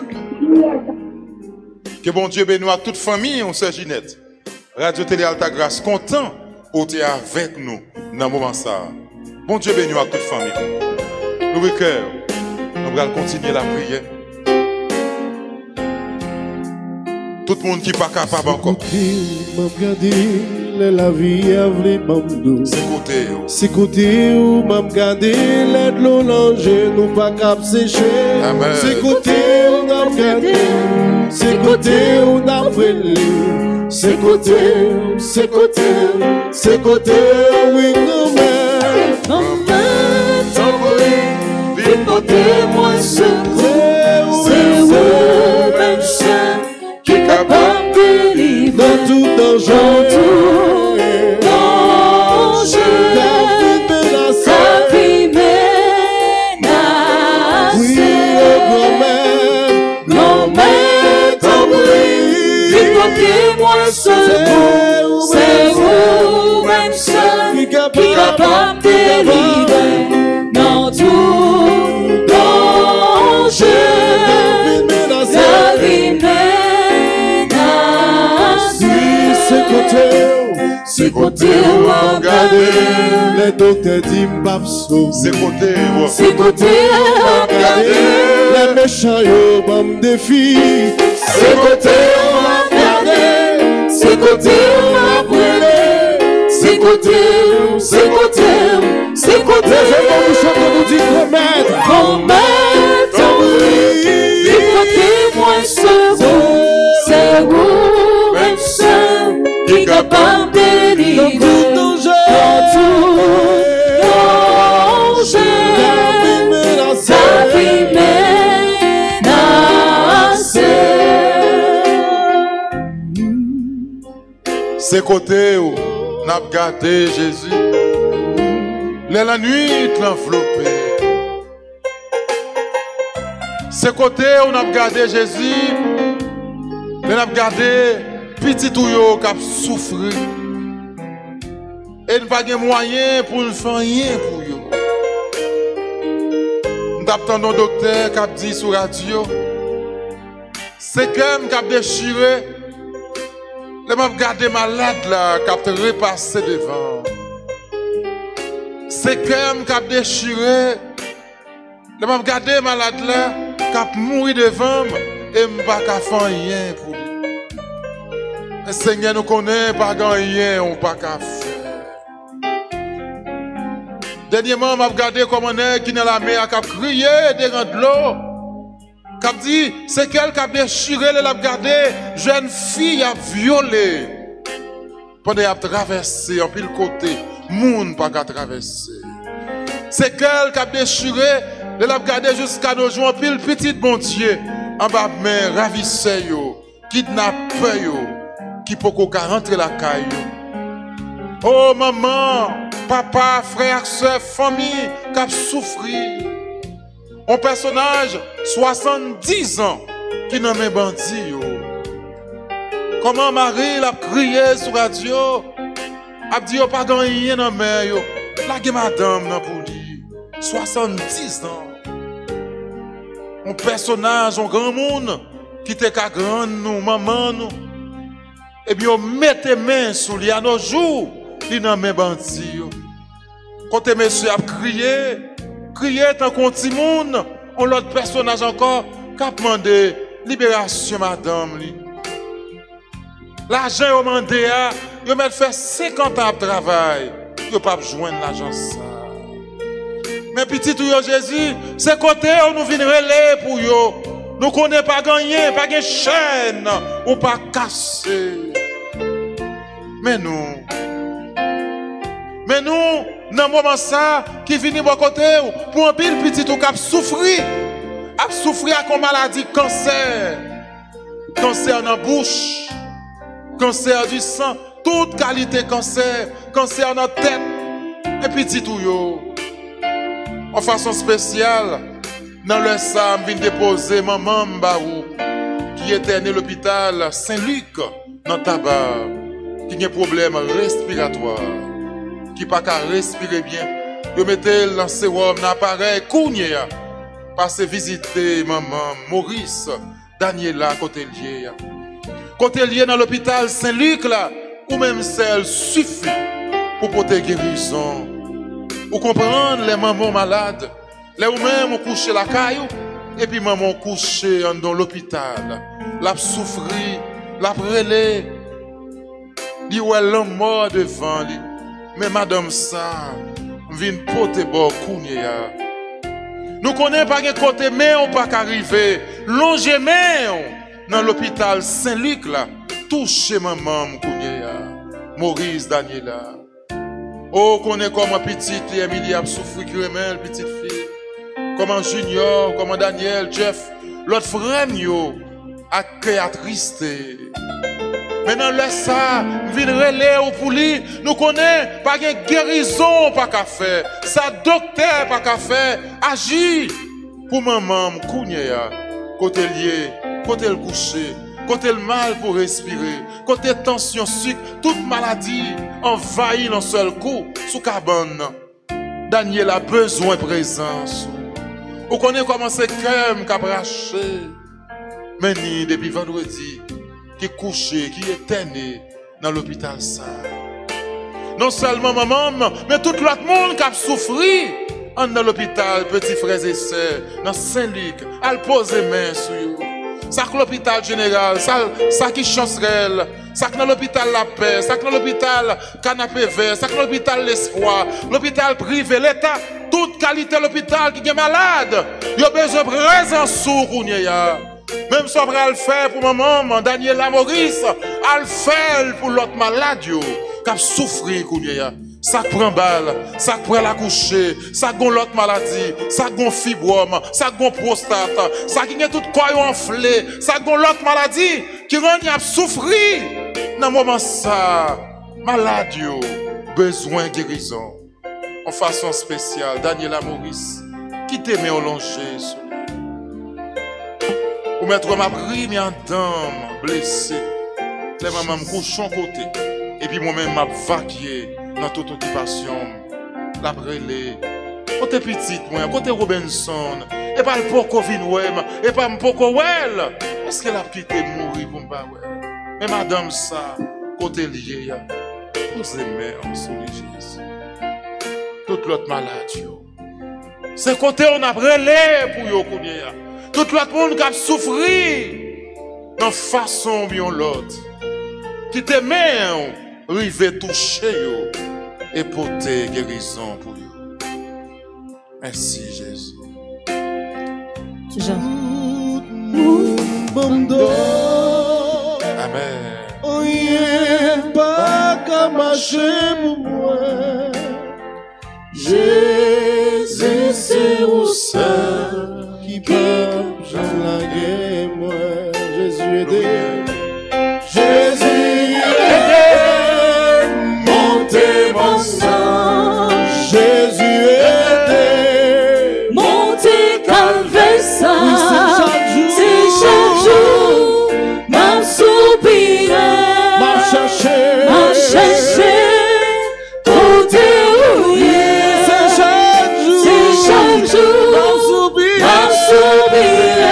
Que bon Dieu bénisse à toute famille, on Sœur Ginette. Radio Télé Alta Grâce, content au théâtre avec nous dans le moment ça. Bon Dieu bénisse à toute famille. Nous cœur, nous allons continuer la prière. Tout le monde qui n'est pas capable encore. La vie a vle mamdou. C'est côté où m'am gardé l'aide l'eau langer nous pas cap sécher. C'est côté où m'am gardé. C'est côté où n'a brûlé. C'est côté oui grand-mère. Grand-mère, t'envoie, vite porter moi secours. C'est où même seul qui est capable de délivrer dans tout danger. C'est vous même seul qui est capable de délivrer dans tout danger. La vie menacée. C'est côté où on regarde. Les docteurs disent m'absous. C'est côté où on regarde. Les méchants yo bam défi. C'est côté où on regarde. C'est côté où on a brûlé. C'est côté où, c'est côté où, c'est côté où. C'est bon, nous chantons, nous dit commettre. Commettre, oui. Vite côté moins second. C'est vous, même seul, qui est capable de délivrer. Dans tout danger. La vie menacée. C'est côté où on a gardé Jésus. La nuit l'enveloppé. C'est côté où on a gardé Jésus. On a gardé petit touyo qui a souffert. Et nous n'avons pas de moyen pour ne faire rien pour eux. Nous avons un docteur qui a dit sur la radio. C'est comme qui a déchiré. Je vais regarder malade là, qui a repassé devant. C'est comme qui a déchiré. Je vais regarder malade là, qui a mouru devant et je ne vais pas faire rien pour lui. Le Seigneur nous connaît, pas rien, on ne peut pas faire. Dernièrement, je vais regarder comment on est qui dans la mer, qui a crié devant de l'eau. Qui a dit, c'est qu'elle qui a déchiré, elle a regardé, jeune fille a violé. Pendant qu'elle a traversé, en pile côté, monde pas qu'à traverser. C'est qu'elle qui a déchiré, elle a regardé jusqu'à nos jours, en pile petit bon Dieu, en bas de main, ravissé yo, kidnappé yo, qui peut qu'on rentrer la caille. Oh maman, papa, frère, soeur, famille, qui a souffert. Un personnage, 70 ans, qui nomme bandit. Comment Marie l'a crié sur la radio, a dit pas gagné dans la mer, la madame pour lui. 70 ans. Un personnage, un grand monde, qui était qu'à grand nous, maman nous. Et bien, on mettait main sur lui à nos jours, il nomme bandit. Quand monsieur a crié tant qu'on petit monde, on l'autre personnage encore qui a demandé libération madame li. L'argent au mandé a, yo met fait 50 ans de travail, yo pas joindre l'argent ça. Mais petit tout yo Jésus, c'est côté où nous venons relais pour yo. Nous connaissons pas gagner, pas de chaîne ou pas casser. Mais nous dans moment ça qui vient à côté pour un pile petit ou cap souffrir à une maladie cancer dans la bouche, cancer du sang, toute qualité cancer dans la tête et petit tout yo en façon spéciale dans le sam vient déposer maman Mbaou qui était né à l'hôpital Saint-Luc dans tabac qui a un problème respiratoire qui pas qu'à respirer bien yo mettez dans sérum dans appareil Kounia passer visiter maman Maurice Daniela côté lié dans l'hôpital Saint-Luc là ou même celle suffit pour porter guérison ou comprendre les mamans malades les ou même coucher la caillou et puis maman coucher dans l'hôpital la souffrir la brûler dit ouais l'homme mort devant lui mais madame ça vient porter bon kounya nous connaissons pas de côté mais on pas qu'arriver longer mais dans l'hôpital Saint-Luc là toucher maman kounya Maurice Daniela oh connaît comment petite Emily a souffert crémel petite fille comment Junior comment Daniel Jeff l'autre frère yo a créatrice maintenant laisse ça vient relais au pour lui nous connaît pas de guérison pas qu'à faire ça docteur pas qu'à faire agir pour maman kounya côté lié côté le coucher côté le mal pour respirer côté tension sucre toute maladie envahit d'un seul coup sous cabane Daniel a besoin de présence on connaît comment c'est crème qu'a braché mais ni depuis vendredi qui est couché qui est téné dans l'hôpital ça non seulement maman mais tout l'autre monde qui a souffert dans l'hôpital petits frères et sœurs dans Saint-Luc à poser main sur eux ça que l'hôpital général ça qui chancerelle ça que dans l'hôpital La Paix ça que dans l'hôpital Canapé Vert ça que dans l'hôpital L'Espoir l'hôpital privé l'État toute qualité l'hôpital qui est malade il a besoin de présence sous kounya même si on va le faire pour maman Daniela Maurice à le faire pour l'autre malade qui a souffert kounya ça prend balle, ça prend la coucher, ça gon l'autre maladie, ça gon fibrome, ça gon prostate, ça qui est tout corps enflé, ça gon l'autre maladie qui rend y a souffrir. Dans moment ça, malade yo, besoin de guérison. En façon spéciale, Daniela Maurice, qui t'aimait au longer sur ou mettre ma pris mais en dame blessé. Les mamans me couchent en côté et puis moi-même m'a vaqué dans toute occupation, la brûlée, côté petite, côté Robinson, et pas le poko vinouem, et pas le poko well. Est-ce qu'elle a quitté mourir pour me pas well? Mais madame ça, côté lié, vous aimez en souris Jésus. Toute l'autre maladie, c'est côté on a brûlé pour yo kounya. Toute l'autre monde qui a souffert, dans façon bien l'autre, qui t'aimait, rive toucher yo. Et porter guérison pour vous. Merci Jésus. Jean. Amen. Oh yeah, pas qu'à marcher pour moi. Jésus c'est au sein qui peut j'en laguer moi. Jésus aidé. Jésus aidé. Jésus aidé, Monter calvaire ça, c'est chaque jour, m'a soupiré, m'a cherché, côté rouillé, c'est chaque jour, m'a soupiré,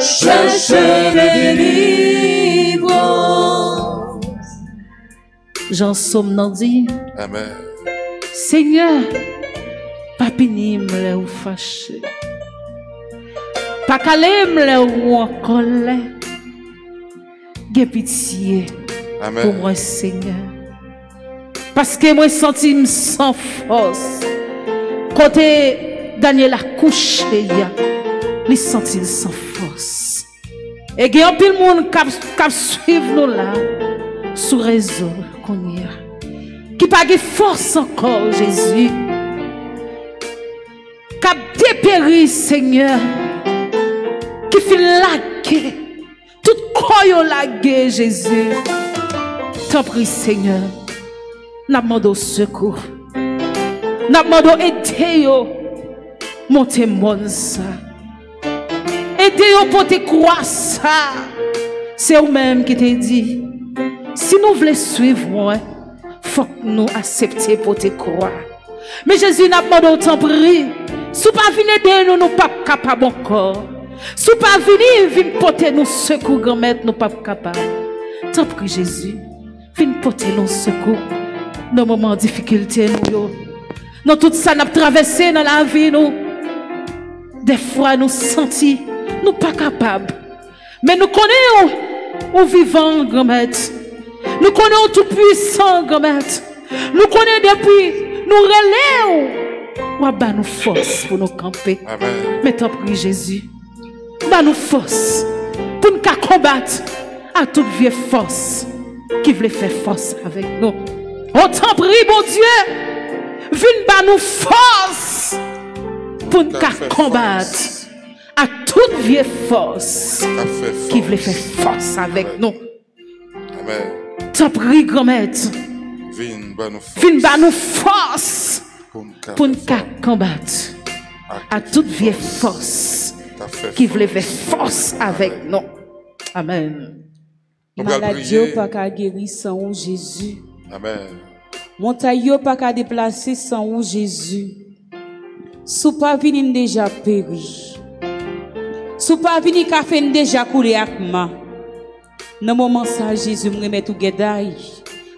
chercher la délivrance. J'en somme nan dit, Amen. Seigneur, pas pinim le ou fâché, pas calem le ou en colère, Gè pitié Amen. pour moi, Seigneur. Parce que moi, senti sans force. Côté Daniel a couché, il senti sans force. Et il y a un peu de monde qui suivent nous là, sous réseau qu'on y a. Il qui pas de force encore, Jésus. Qui a dépéri, Seigneur. Qui fait laguer. Tout corps lagué, Jésus. T'en prie, Seigneur. N'a demandé au secours. N'a demandé aider yo. Montez mon ça. Aidez yo pour te croire ça. C'est vous-même qui te dit. Si nous voulons suivre moi, faut que nous accepter pour te croire. Mais Jésus n'a pas d'autant pris. Si vous pas venir aider nous, nous pas capables encore. Si vous pas venir porter nous secours, grand-mère, nous pas capables. T'en prie Jésus, viens porter nous secours. Dans moments de difficulté, nous, dans tout ça, nous avons traversé dans la vie, nous. Des fois, nous sentons, nous pas capables. Mais nous connaissons au vivant, grand-mère. Nous connaissons tout puissant, grand-mère. Nous connaissons depuis, nous relèvons. Ou bah nous force pour nous camper. Amen. Mais t'en prie Jésus. Bah nous force pour nous combattre à toute vieille force qui voulait faire force avec nous. On t'en prie, bon Dieu. Viens bah nous force pour nous combattre à toute vieille force qui voulait faire force avec nous. Amen. T'en prie, grand-mère. Viens bah nous force pour nous combattre à toute vieille force qui voulait faire force avec nous. Amen. Maladie pas qu'à guérir sans Jésus. Amen. Montagne pas qu'à déplacer sans Jésus. Sou pas vini déjà péri. Sou pas vini qu'a fait déjà couler avec moi. Dans moment ça Jésus me remet tout guédaille.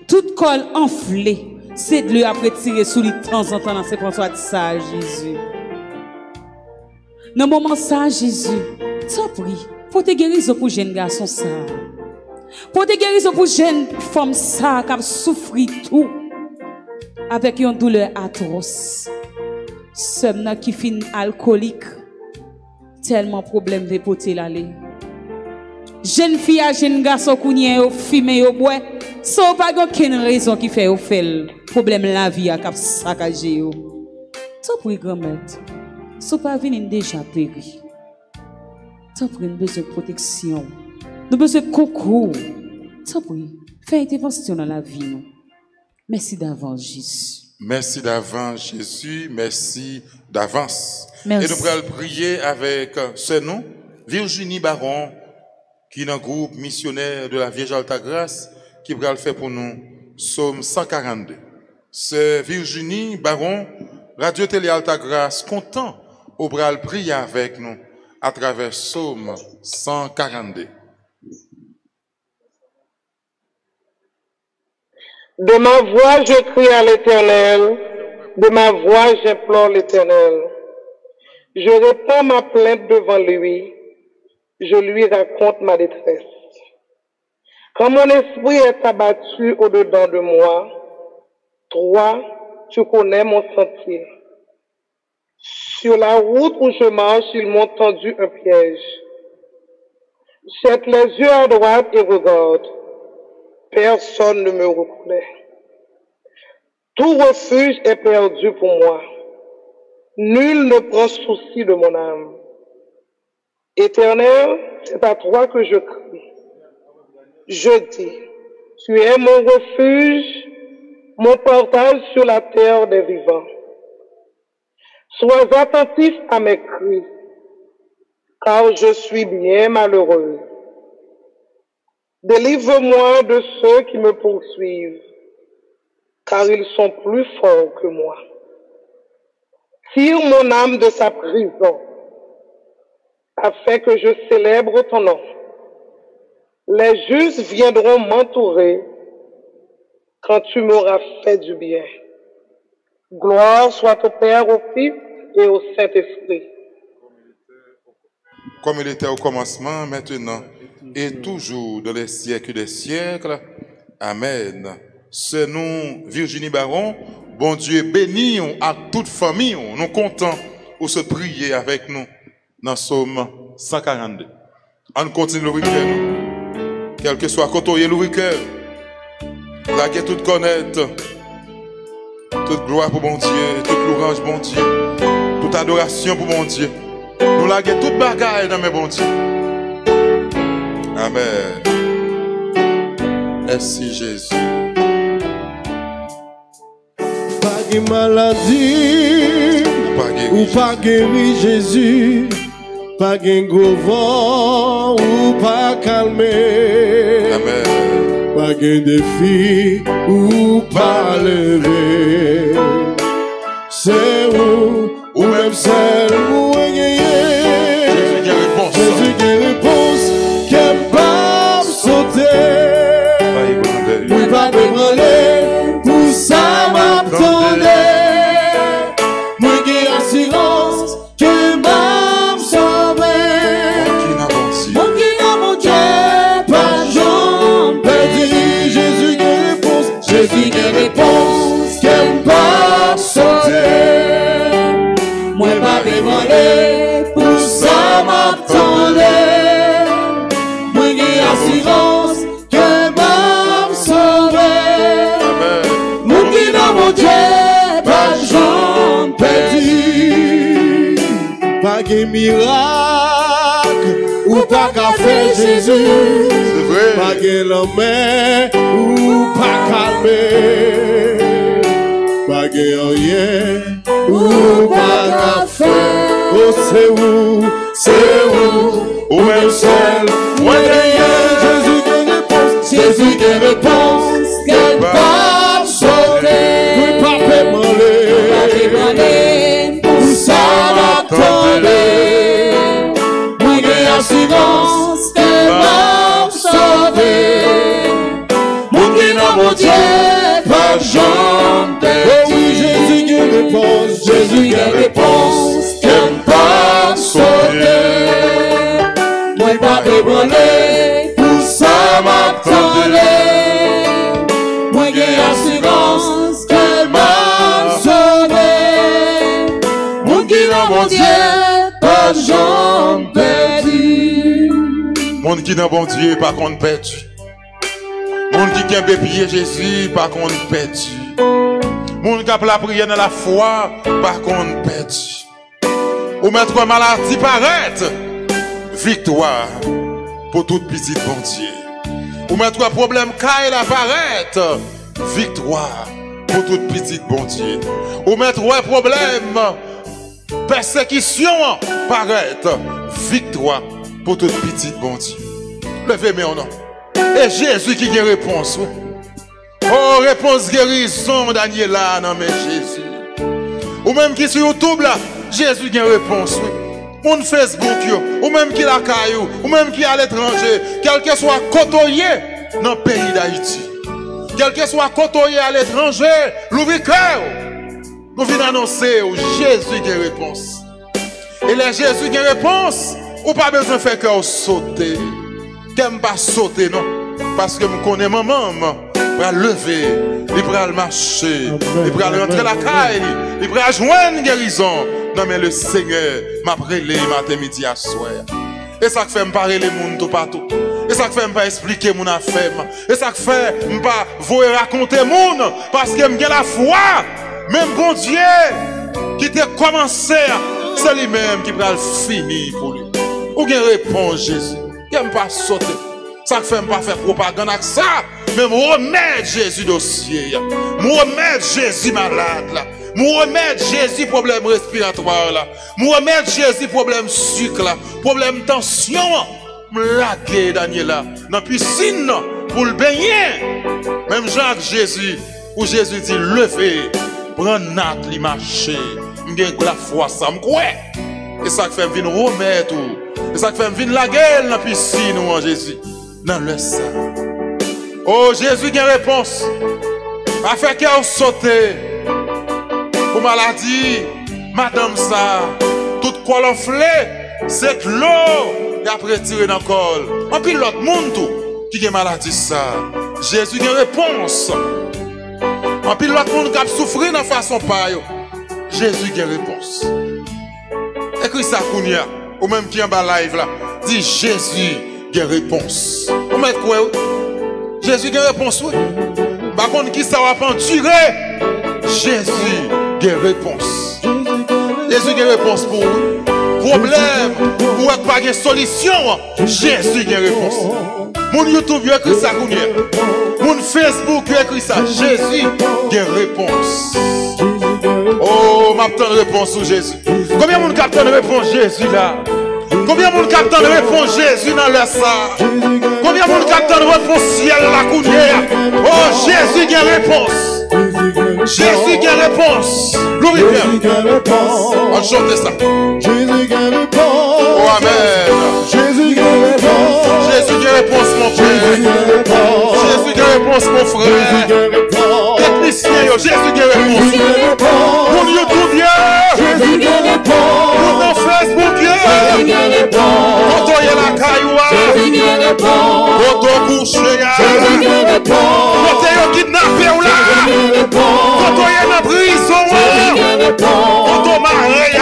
Tout col enflé. C'est de lui après tirer sous lui de temps en temps dans ses pensées de ça, Jésus. Dans le moment ça, Jésus, t'en prie, pour te guérir pour jeune garçon ça. Pour te guérir pour jeune femme ça, qui a souffert tout. Avec une douleur atroce. Seulement qui fin alcoolique. Tellement problème de porter l'aller. Jeune fille à jeune garçon qui a fumé au bois. Sans pas aucune raison qui fait au fait problème la vie à cap saccagé yo. T'en prie grand-mère. Sans pas venir déjà péri. T'en prie nous besoin de protection. Nous besoin de concours. T'en prie, fais intervention dans la vie nous. Merci d'avance Jésus. Merci d'avance Jésus, merci d'avance. Merci. Et nous allons prier avec ce nom, Virginie Baron, qui est dans le groupe missionnaire de la Vierge Altagrace, qui va le faire pour nous, Psaume 142. C'est Virginie Baron, Radio Télé Altagrace, content au bras prier avec nous à travers Psaume 142. De ma voix, je crie à l'Éternel. De ma voix, j'implore l'Éternel. Je répands ma plainte devant lui. Je lui raconte ma détresse. Quand mon esprit est abattu au-dedans de moi, toi, tu connais mon sentier. Sur la route où je marche, ils m'ont tendu un piège. Jette les yeux à droite et regarde. Personne ne me reconnaît. Tout refuge est perdu pour moi. Nul ne prend souci de mon âme. Éternel, c'est à toi que je crie. Je dis, tu es mon refuge, mon partage sur la terre des vivants. Sois attentif à mes cris, car je suis bien malheureux. Délivre-moi de ceux qui me poursuivent, car ils sont plus forts que moi. Tire mon âme de sa prison, afin que je célèbre ton nom. Les justes viendront m'entourer quand tu m'auras fait du bien. Gloire soit au Père, au Fils et au Saint-Esprit. Comme il était au commencement, maintenant, et toujours dans les siècles des siècles. Amen. C'est nous, Virginie Baron, bon Dieu béni à toute famille, nous comptons pour se prier avec nous dans Psaume 142. On continue le week-end. Quel que soit côté l'ouvrir cœur, la guerre toute connaître, Toute gloire pour bon Dieu, toute louange bon Dieu, toute adoration pour bon Dieu. Nous laguons toute bagaille dans mes bon Dieu. Amen. Merci Jésus. Pas de maladie, ou pas guéri Jésus, pas de gros vent, ou pas calmer. Amen. Pas de défi, ou pas lever. C'est ou même celle où gagner. Jésus qui réponse, qu'elle pas sauter. Oui, pas débranler, pour ça m'attendait. Moi qui assurance, que m'a sauvé. Mon qui n'a mon Dieu, pas j'en perdu. Jésus qui réponse, qu'elle pas sauter. Moi pas débranler, pour ça m'attendait. Moi qui assurance, que m'a sauvé. Mon qui n'a mon Dieu, pas j'en perdu. Pas de miracle, ou pas qu'à faire Jésus. Pas de l'homme, ou pas calmer. Pas de rien, ou pas qu'à faire. Oh c'est où, ou même seul. Moi Jésus qui réponse, qu'elle pas sauter. Oui, pas demander, pour ça m'attendait. Moi j'ai assurance, qu'elle va sauver. Mon qui n'a mon Dieu, pas j'en perdu. Oh oui, Jésus qui réponse, qu'elle pas sauter. Moi pas demander, pour ça m'attendait. Moi j'ai assurance, qu'elle m'a sauvé. Mon qui n'a mon Dieu, pas j'en perdu. Mon qui n'a bon Dieu, pas qu'on perdu. Mon qui a pied Jésus, pas qu'on perdu. Mon qui a la prière dans la foi, pas qu'on perdu. Ou mettre maladie paraître, victoire pour toute petite bon Dieu. Ou mettre problème caille apparaître, victoire pour toute petite bon Dieu. Ou mettre problème persécution paraître, victoire pour toute petite bon Dieu. Levez-moi en nom. Et Jésus qui a réponse. Oh, réponse guérison, Daniela, non mais Jésus. Ou même qui sur YouTube là, Jésus qui a réponse. Mon Facebook, ou même qui la caillou, ou même qui à l'étranger, quel que soit côtoyé dans le pays d'Haïti, quel que soit côtoyé à l'étranger, l'ouvrir cœur, nous venons annoncer Jésus qui a réponse. Et les Jésus qui a réponse, ou pas besoin de faire cœur sauter. Qu'elle pas sauter, non? Parce que je connais maman, il va lever, il va marcher, il va rentrer la caille, il va joindre une guérison. Non, mais le Seigneur m'a brûlé matin, midi à soir. Et ça fait me parler les gens tout partout. Et ça fait me pas expliquer mon affaire. Et ça fait me pas vous raconter mon parce que j'ai la foi. Même bon Dieu qui t'a commencé, c'est lui-même qui va finir pour lui. Ou bien répond Jésus. Il n'aime pas sauter. Ça fait me pas faire propagande avec ça. Mais me remettre Jésus dossier. Me remettre Jésus malade là. Me remettre Jésus problème respiratoire là. Me remettre Jésus problème sucre là. Problème tension. Me laguer Daniela dans piscine pour le baigner. Même Jacques Jésus où Jésus dit levez, prends natte li marcher. M'gagne la foi ça me croit. Et ça fait me venir remettre. Et ça fait me venir la gueule dans la piscine en Jésus. Dans le sang. Oh Jésus qui a réponse. A fait qu'elle saute. Pour maladie, madame ça. Tout col enflé. C'est que l'eau. Et après tirer dans le col. En puis l'autre monde tout. Qui a maladie ça. Jésus qui a réponse. En puis l'autre monde qui a souffert dans façon paille. Jésus qui a réponse. Écris ça Kounia. Ou même qui est en bas live là. Dit Jésus qui a réponse. Vous mettez quoi? Jésus qui a réponse. Par contre, qui ça va pas durer? Jésus a une réponse. Jésus a une réponse pour vous. Problème, pour pas de solution, Jésus a une réponse. Mon YouTube a écrit ça. Mon Facebook a écrit ça. Jésus a une réponse. Oh, m'attend de réponse sur Jésus. Combien de monde capte de réponse Jésus là? Combien de monde capte de réponse Jésus dans le ça? Combien de monde capte de réponse ciel la counière? Oh, Jésus a une réponse. Jésus a une réponse. Louis Pierre. On chante ça. Jésus a une réponse. Oh, amen. Jésus a une réponse. Jésus a une réponse, mon père. Jésus a une réponse, mon frère. Technicien, Jésus a une réponse. Pour YouTube, Jésus a une réponse. pour Facebook, quand on y a la cailloua, quand on couche, quand on est kidnappé ou là, quand on est en prison, quand on marie,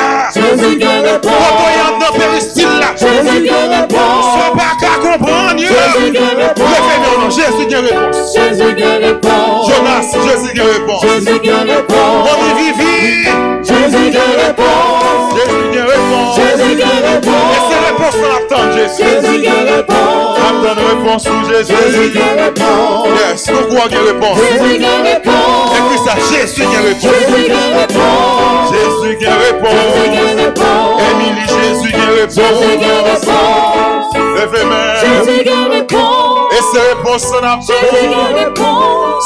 quand on est dans péristyle là, soit pas qu'à comprendre, Jésus a une réponse. Jonas, Jésus a une réponse. On y vit, Jésus a une réponse. Jésus a une réponse. Et c'est réponse qu'on attend, Jésus. Attends une réponse sur Jésus. Yes, nous croyons qu'il y a une réponse. Et puis ça, Jésus a une réponse. Jésus a une réponse. Émilie, Jésus a une réponse. Levez main. Et c'est réponse qu'on attend.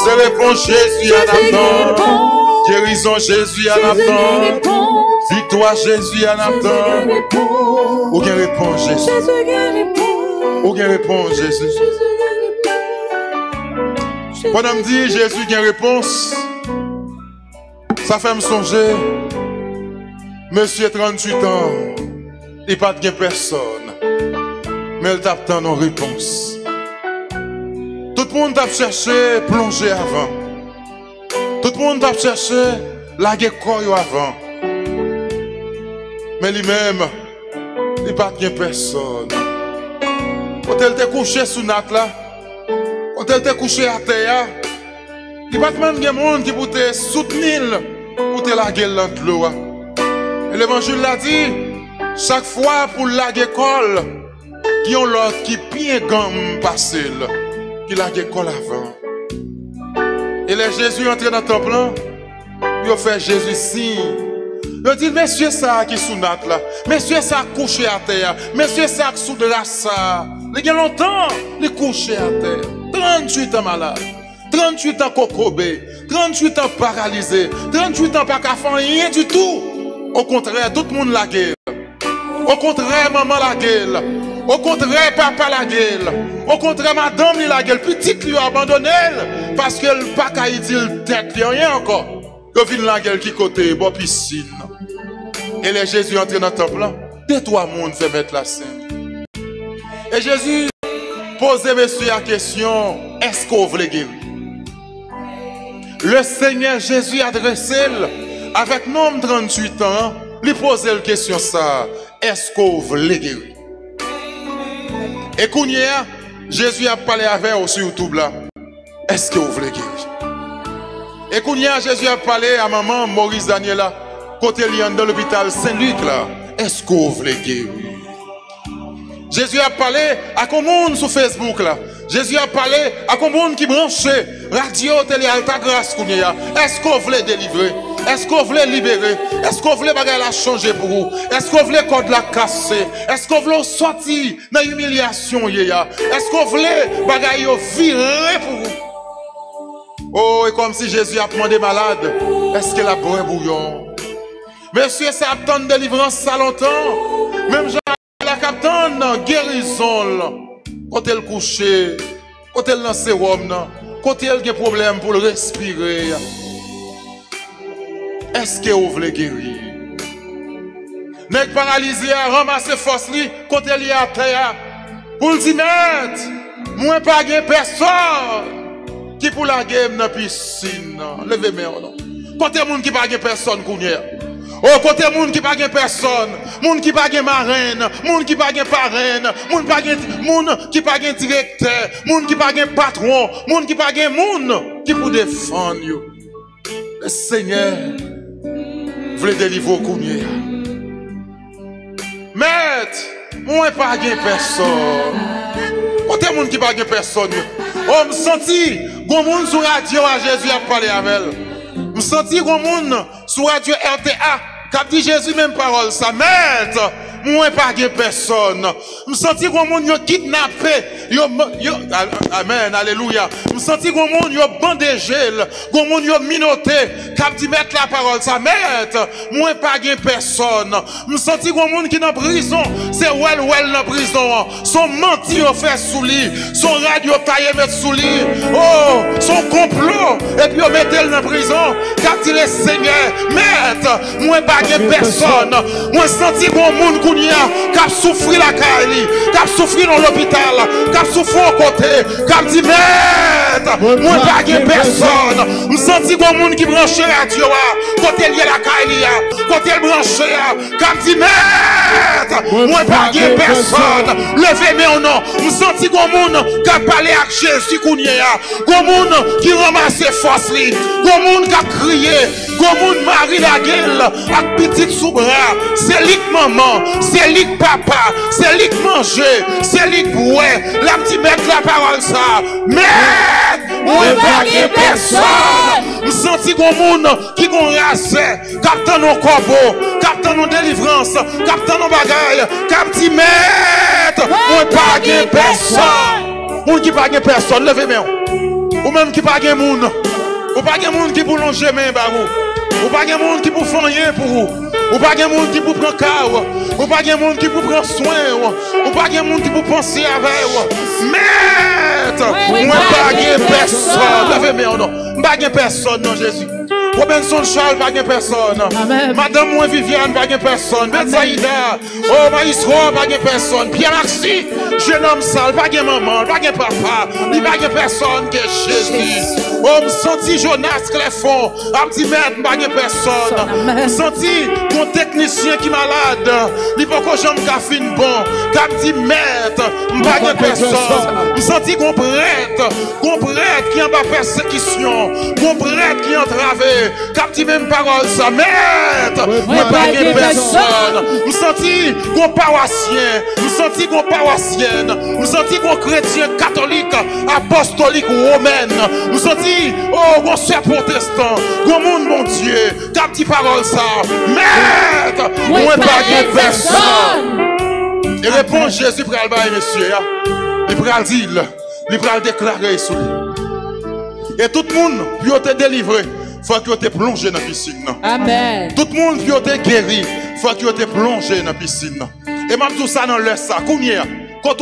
C'est réponse Jésus en attend. Guérison Jésus en attend. Victoire Jésus en attend. Aucune réponse Jésus. Aucune réponse Jésus. Pendant me dit Jésus a une réponse, ça fait me songer. Monsieur 38 ans, il n'y a pas de personne, mais il tape dans nos réponses. Tout le monde a cherché plonger avant. Tout le monde a cherché la guerre avant. Mais lui-même, il n'y a pas de personne. Quand elle était couché sous la natte là, quand elle était couché à terre, il n'y a pas de monde qui peut te soutenir pour te la guerre dans l'eau. Et l'évangile l'a dit, chaque fois pour la guerre colle, il y a l'autre qui bien gamme passé, qui la guerre colle avant. Et les Jésus entré dans le temple, il a fait Jésus signe. Il a dit, monsieur ça qui sous natte là, monsieur ça couché à terre, monsieur ça sous de la ça. Il y a longtemps, il couché à terre. 38 ans malade, 38 ans cocobé, 38 ans paralysé, 38 ans pas qu'à faire rien du tout. Au contraire, tout le monde la gueule. Au contraire, maman la gueule. Au contraire, papa la gueule. Au contraire, madame la gueule. Petite lui a abandonné parce qu'elle n'a pas qu'à y dire tête, rien encore. Il vient la gueule qui côté, bon piscine. Et les Jésus entré dans le temple, des trois mondes fait mettre la scène. Et Jésus posait monsieur la question, est-ce qu'on veut guérir? Le Seigneur Jésus adressé avec un homme de 38 ans, lui posait la question ça, est-ce qu'on veut guérir? Et quand Jésus a parlé avec eux sur YouTube là, est-ce que vous voulez guérir? Et quand Jésus a parlé à maman Maurice Daniela, côté liant dans l'hôpital Saint-Luc là, est-ce que vous voulez guérir? Jésus a parlé à tout le monde sur Facebook là. Jésus a parlé à tout le monde qui branchait radio, télé, alta grâce. Est-ce que vous voulez délivrer? Est-ce que vous voulez libérer? Est-ce que vous voulez bagaille la changer pour vous? Est-ce que vous voulez code la casser? Est-ce que vous voulez sortir dans l'humiliation? Est-ce que vous voulez bagaille virer pour vous? Oh, et comme si Jésus a demandé malade, est-ce qu'elle a besoin de bouillon? Monsieur, ça attend de délivrance ça longtemps. Même la capitaine, guérison, quand elle couche, quand elle dans sérum, quand elle a des problèmes pour le respirer. Est-ce que vous voulez guérir? Nèg paralysé a ramassé force li, quand elle y a terre, pour le dire, moi pas de personne qui pour la game dans la piscine. Levez-moi non. Côté moun qui pas de personne kounye. Oh, côté moun qui pas de personne, moun qui pas de marraine, moun qui pas de parraine, moun qui pas de directeur, moun qui pas de patron, moun qui pas de moun qui pour défendre yo. Le Seigneur voulait délivrer au cournier. Maître, moi pas de personne. Quand il y a monde qui pas de personne, oh me senti, bon monde sur radio à Jésus a parlé avec elle. Me senti bon monde sur radio RTA qui a dit Jésus même parole ça. Maître, moi pas de personne. Me senti bon monde yo kidnappé, amen, alléluia. Me senti bon monde yo bandégé, bon monde yo minoté, qui a dit mettre la parole ça. Maître, moi pas de personne. Me senti bon monde qui dans prison, c'est well dans prison. Son menti au fait sous lit, son radio taillé mettre sous lit. Oh, son complot et puis on mettait dans prison. Qui a dit le Seigneur, maître, moi pas de personne. Moi senti bon monde qui a souffert la caille, qui a souffert dans l'hôpital, qui a souffert au côté, qui a dit maître, moi pas de personne. Je sens que mon monde qui branche la radio, côté lié la caille, côté branché, qui a dit maître, moi pas de personne. Levez-moi au nom. Je sens que mon monde qui a parlé avec Jésus, mon monde qui ramasse force, mon monde qui a crié, mon monde marie la gueule, avec petite sous bras, c'est lui que maman, c'est lui que papa, c'est lui que manger, c'est lui que boire, la petite mettre la parole ça. Mais, moi pas de personne. Je sens que mon monde qui a race, captant nos corbeaux, captant nos délivrances, captant nos bagailles, captant maître, moi pas de personne. Moun qui pas de personne, levez-moi. Ou même qui pas de monde. Ou pas de monde qui pour longer main barou. Ou pas de monde qui pour faire rien pour vous. Ou pas de monde qui pour prendre cas. Ou pas de monde qui pour prendre soin. Ou pas de monde qui pour penser avec vous. Maître, moi pas de personne. Levez-moi non. Pas de personne non Jésus. Robinson Charles, pas de personne. Amen. Madame Mouin Viviane, pas de personne. Betsaïda, oh Maïsro, pas de personne. Pierre Maxi, jeune homme sale, pas de maman, pas de papa. Il pas de personne que Jésus. Oh, me senti Jonas Clefon, un petit maître, pas de personne. Me senti mon technicien qui malade. Il faut que j'aime café bon. Cap dit maître, pas de personne. Me senti qu'on prêtre qui en bas persécution, qu'on prêtre qui entravé. Cap dit même parole ça, maître, moi pas de personne. Me senti qu'on paroissien, me senti qu'on paroissienne, me senti qu'on chrétien catholique, apostolique romaine, me senti oh qu'on soit protestant, qu'on monde mon Dieu, cap dit parole ça, maître, moi pas de personne. Et répond Jésus pour le bail monsieur, il pral dire, il pral déclarer sur lui. Et tout le monde peut te délivrer. Faut que tu plongé dans la piscine. Amen. Tout le monde qui est guéri, faut que tu plongé dans la piscine. Et même tout ça dans le ça. Combien? Quand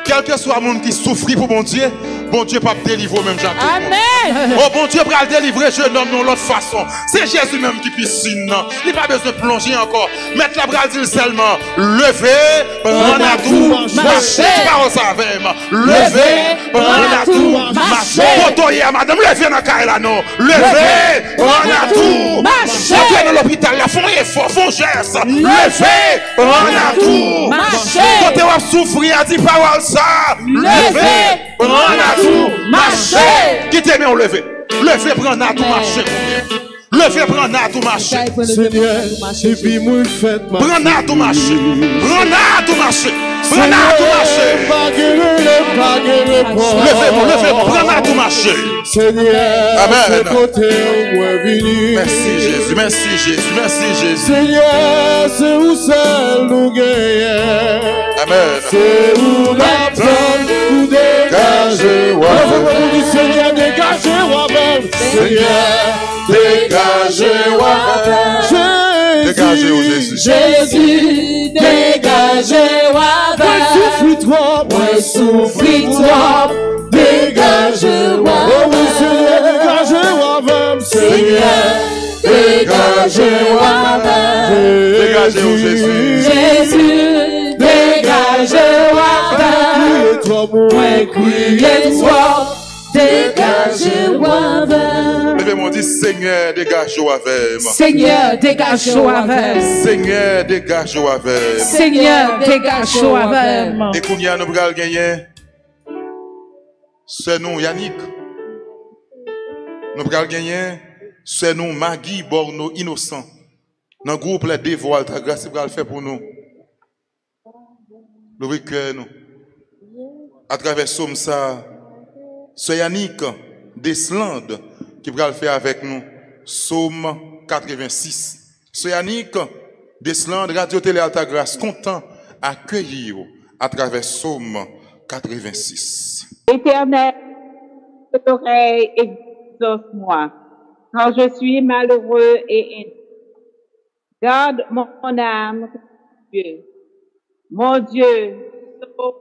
quel que soit le monde qui souffre pour bon Dieu pas délivrer même jamais. Amen. Oh bon Dieu va délivrer jeune homme de l'autre façon. C'est Jésus même qui piscine. Il n'a pas besoin de plonger encore. Mettre la bras dit seulement. Levez, prendre à tout, marcher. Parole ça avec moi. Levez, prendre à tout, marcher. Madame, levez dans la caille là non. Levez, prendre à tout, marcher. Quand dans l'hôpital, là, font effort, font geste. Levez, prendre à tout, marcher. Quand tu vas souffrir, dit parole ça. Levez, prendre à tout, marcher. Qui t'aime, on levez. Levez, prendre à tout, marcher. Levez, prendre à tout, marcher. Seigneur, et puis moi faites ma prendre à tout, marcher. Prendre à tout, marcher. Prendre à tout, marcher. Levez-moi, prendre à tout, marcher. Seigneur, amen. Merci Jésus, merci Jésus, merci Jésus. Seigneur, c'est où seul nous gagnons. Amen. C'est où la femme nous dégage. Seigneur, dégagez moi-même. Seigneur, dégagez moi-même. Dégagez au Jésus. Jésus, dégagez moi-même. Moi souffris toi. Dégagez moi-même. Oh Seigneur, dégagez moi-même. Seigneur, dégagez moi-même. Dégagez au Jésus. Jésus, dégagez moi-même. Criez-toi, dégagez moi-même. Levez-moi, dit Seigneur, dégage moi-même. Seigneur, dégage moi-même. Seigneur, dégage moi-même. Seigneur, dégage moi-même. Et qu'on y a nous allons gagner. C'est nous, Yannick. Nous allons gagner c'est nous, Magui, Borno, innocent. Dans le groupe, les dévoiles, ta grâce, va le faire pour nous. Le cœur, nous. À travers somme ça, c'est Yannick Deslandes qui va le faire avec nous. Somme 86. C'est Yannick Deslandes, Radio Télé Alta Grâce, content accueillir à travers Somme 86. Éternel, l'oreille exauce-moi quand je suis malheureux et indigent. Garde mon âme, Dieu. Mon Dieu, sauve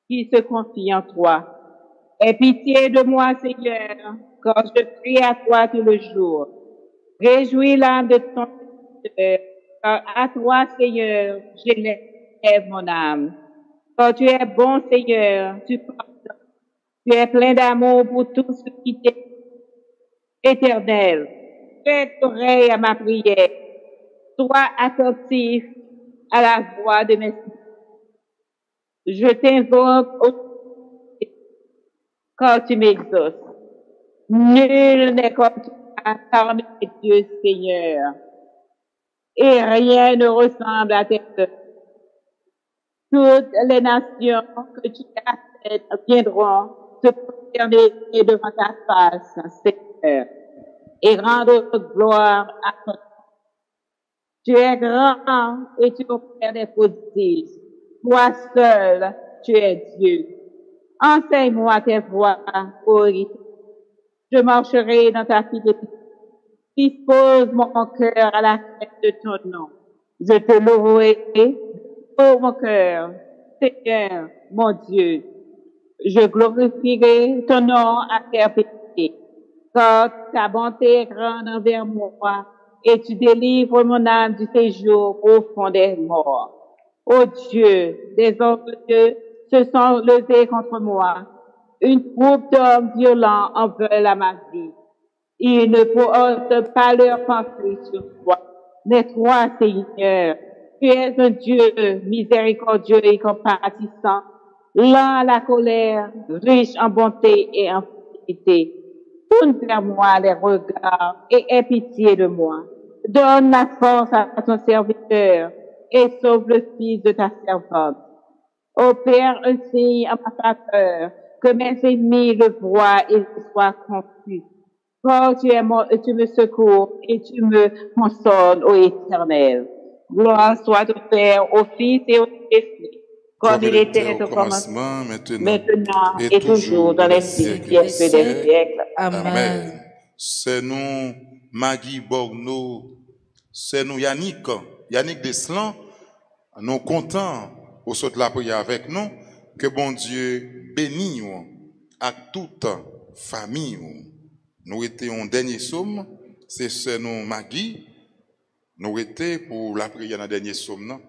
qui se confie en toi. Aie pitié de moi, Seigneur, quand je prie à toi tout le jour. Réjouis l'âme de ton Seigneur, car à toi, Seigneur, j'élève mon âme. Quand tu es bon, Seigneur, tu es plein d'amour pour tout ce qui t'est éternel. Prête l'oreille à ma prière. Sois attentif à la voix de mes soupirs. Je t'invoque quand tu m'exauces. Nul n'est comme toi parmi les dieux, Seigneur. Et rien ne ressemble à tes œuvres. Toutes les nations que tu as faites viendront se prosterner devant ta face, Seigneur, et rendre gloire à ton nom. Tu es grand et tu opères des prodiges. Toi seul, tu es Dieu. Enseigne-moi tes voies, ô Éternel. Je marcherai dans ta fidélité. Dispose mon cœur à la fête de ton nom. Je te louerai, ô mon cœur, Seigneur, mon Dieu. Je glorifierai ton nom à perpétuité, car ta bonté est grande envers moi, et tu délivres mon âme du séjour au fond des morts. Ô Dieu, des hommes de Dieu se sont levés contre moi. Une troupe d'hommes violents en veulent à ma vie. Ils ne portent pas leur pensée sur toi. Mais toi, Seigneur, tu es un Dieu miséricordieux et compatissant, lent à la colère, riche en bonté et en fidélité. Tourne vers moi les regards et aie pitié de moi. Donne la force à ton serviteur et sauve le fils de ta servante. Opère un signe à ma faveur, que mes ennemis le voient et soient confus. Quand tu me secours et tu me consoles, ô Éternel. Gloire soit au Père, au Fils et au Esprit, comme il était au commencement, maintenant et toujours, dans les siècles des siècles. Amen. C'est nous, Magui Borno, c'est nous, Yannick Deslandes, nous comptons au saut de la prière avec nous, que bon Dieu bénisse à toute famille. Nous étions en dernier somme, c'est nous, Magui. Nous étions pour la prière dans le dernier somme. Non?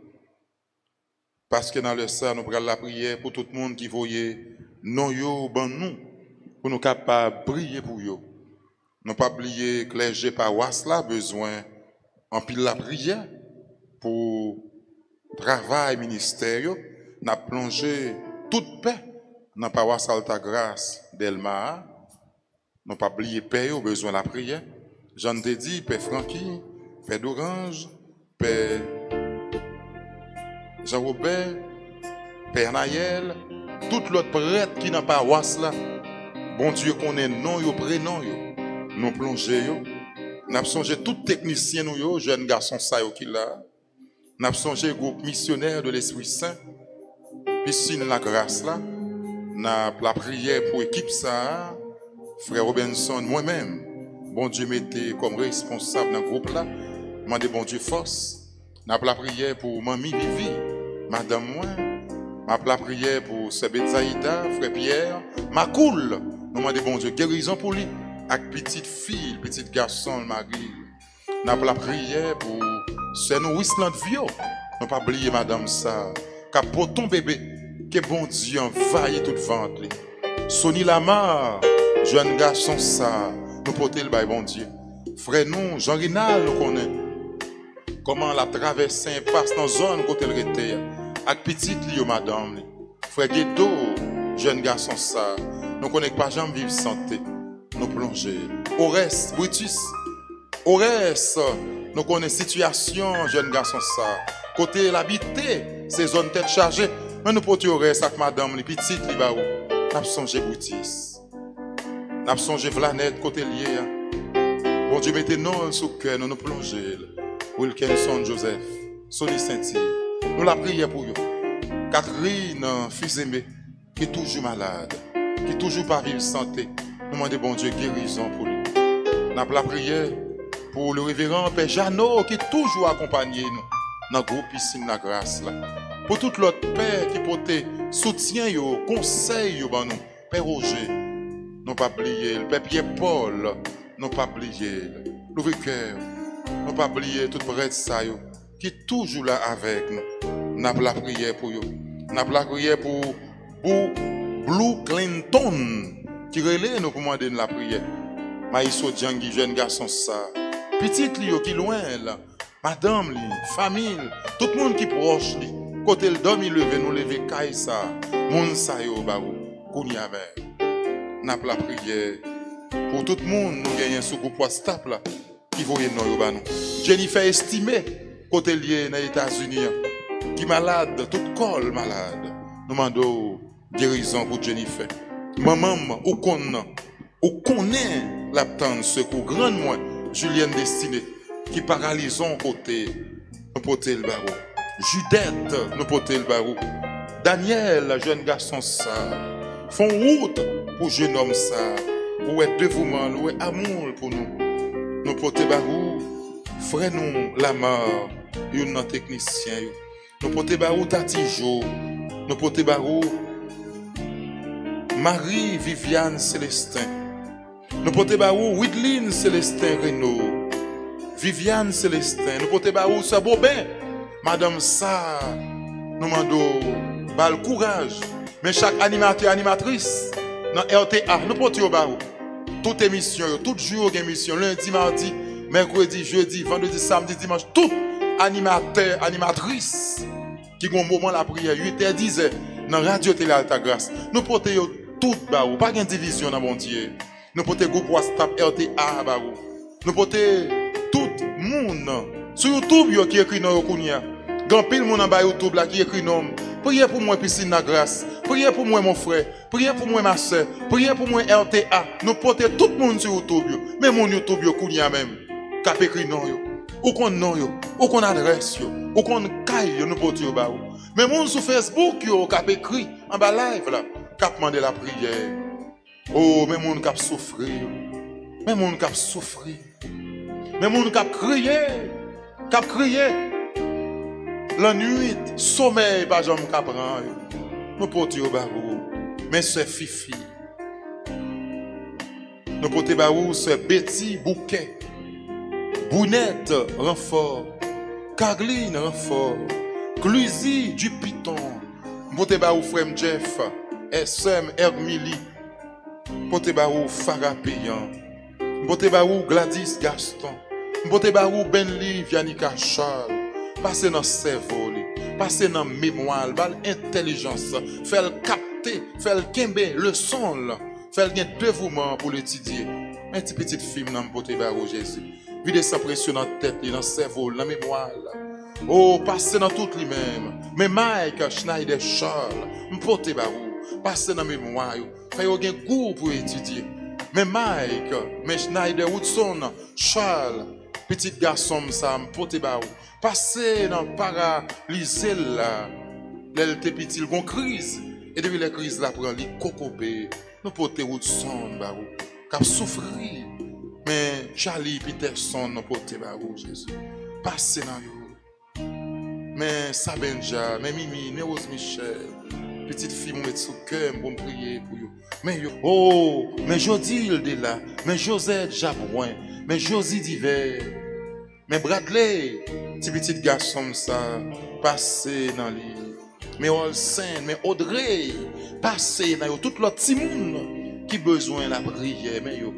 Parce que dans le ça, nous prenons la prière pour tout le monde qui voyait non yo ban nous, pour nous capables de prier pour eux. Nous pas oublier que les paroisses là besoin en pile la prière pour travail ministère. Nous avons plongé toute paix dans la paroisse Alta Grâce d'Elma. Nous pas oublier paix au besoin de la prière. J'en ai dit, Père Francky, Père d'Orange, Père Jean-Robert, Père Nayel, tout l'autre prêtre qui n'a pas paroisse là, bon Dieu connaît non yo prénom yo, nous plongé yo, n'a songé tout technicien nous yo, jeune garçon ça yo qui là, n'a songé groupe missionnaire de l'Esprit Saint, piscine la grâce là, n'a la prière pour équipe ça, frère Robinson moi-même, bon Dieu mettez comme responsable dans le groupe là. Demandez bon Dieu force. N'a la prière pour Mamie Vivi, Madame moi. N'a la prière pour Sebet Zaïda, Frère Pierre. Ma cool. Nous demandez bon Dieu guérison pour lui. Avec petite fille, petit garçon, Marie. N'a la prière pour c'est nous Wisland Vio. Nous pas oublier Madame ça. Car pour ton bébé, que bon Dieu envahit tout ventre. Sonny Lamar, jeune garçon ça. Nous porter le bail bon Dieu. Frère nous, Jean Rinal nous connaît. Comment la traversée passe dans la zone côté le était. Avec petite li madame. Frère Guedo, jeune garçon ça. Nous connaissons pas jamais vivre santé. nous plonger. Au reste, Brutus, au reste, nous connaissons situation, jeune garçon ça. Côté l'habité, ces zones tête chargées, mais nous portons au reste avec madame, les petites, les barreaux. Nous avons songé Brutus. Nous avons songé Vlanette, côté lié. Bon Dieu, mettez nous sous cœur, nous nous plonger. Wilkinson Joseph, Sonny Saint-Yves. Nous la prions pour eux. Catherine, fils aimé, qui est toujours malade, qui est toujours pas vivre santé. Nous demandons bon Dieu guérison pour lui. Nous avons la prière pour le révérend Père Jeannot qui est toujours accompagné nous dans le groupe Piscine la Grâce. Là. Pour tout l'autre Père qui porte soutien, conseil, nous. Père Roger, nous pas oublier. Le Père Pierre-Paul, nous pas oublier. L'ouvrier, nous pas oublier tout près de ça, qui est toujours là avec nous. Nous avons la prière pour eux. Nous avons la prière pour Blue Clinton qui relève nous pour demander la prière. Maïso Djangi, jeune garçon ça. Petite li qui loin là. Madame li, famille, tout le monde qui proche li. Côté le dormi levé nous lever caille ça. Moun sa yo ba ou kounya avec. Nous avons la prière pour tout le monde nous gagnons sous groupe WhatsApp là qui voyait nous ba nous. Jennifer estimé côté lié dans les États-Unis qui malade, tout col malade. Nous demandons guérison pour Jennifer. Maman, ou connaît la tante secours grande moi, Julienne Destinée, qui paralysons côté, nous porter le barreau. Judette, nous porter le barreau. Daniel, le jeune garçon ça, font route pour jeune homme ça. Où est dévouement, où est amour pour nous. Nous porter le barreau, frère nous la mort, un technicien. Nous porter barou Tatijo, nous porter barou Marie-Viviane Célestin, nous porter barou Widline Célestin Renaud, Viviane Célestin, nous porter barou Sœur Bobin, Madame Sa, nous mandons bal courage, mais chaque animateur, animatrice, dans RTA, nous porter barou, toute émission, tout jour émission, lundi, mardi, mercredi, jeudi, vendredi, samedi, dimanche, tout animateur, animatrice qui ont un moment la prière 8h 10h dans Radio Télé Alta Grâce. Nous portons tout barou, pas de division dans mon Dieu. Nous portons groupe WhatsApp RTA barou. Nous portons tout le monde sur YouTube qui écrit dans Okunia. Grand pile monde en bas YouTube là qui écrit nom. Priez pour moi Piscine la Grâce. Priez pour moi mon frère. Priez pour moi ma soeur. Priez pour moi RTA. Nous portons tout le monde sur YouTube. Mais mon YouTube Okunia même. Cap écrit non yo. Ou qu'on nom yo, ou qu'on adresse yo, ou qu'on caille yo nous porte yo ba ou. Mais moun sur Facebook yo k'ap écrit en bas live là, k'ap mandé la prière. Oh, mais moun k'ap souffrir. Mais moun k'ap souffrir. Mais moun k'ap crier. K'ap crier. La nuit, sommeil pas jamais k'ap prend yo. Nous porte yo ba ou. Mais c'est Fifi. Nous porte ba ou c'est Betty Bouquet. Bounette, renfort. Carline, renfort. Cluzy, du Piton. Mpotebaou, Frem Jeff. SM, Hermili. Mpotebaou, Farah Payan. Mpotebaou, Gladys Gaston. Mpotebaou, Benli, Vianika Charles. Passez dans le cerveau, passez dans la mémoire, dans l'intelligence. Faites capter, faites kembe, le son. Faites un dévouement pour l'étudier. Un petit petite film dans Mpotebaou, Jésus. Vide sa pression dans la tête, dans le cerveau, dans la mémoire. Oh, passez dans tout lui-même. Mais Mike, Schneider, Charles, m'porte barou. Passez dans la mémoire. Faites un goût pour étudier. Mais Mike, mais Schneider, Woodson, Charles, petit garçon, ça m'porte barou. Passez dans le paralysé là. L'elle petit, il y a une crise. Et depuis la crise là, prend les cocobé. Nous portons Woodson barou. Cap souffrir. Mais Charlie Peterson n'a pas été barou, Jésus. Passez dans yo. Mais Sabenja, mais Mimi, mais Rose Michel, petite fille, moi, sous cœur, pour me prier pour yo. Mais yo, oh, mais Jodil de là, mais Josette Jabouin, mais Josie Diver, mais Bradley, petit garçon, ça, passez dans l'île. Mais Olsen, mais Audrey, passez dans yo. Tout l'autre petit monde qui besoin de la prière, mais yo.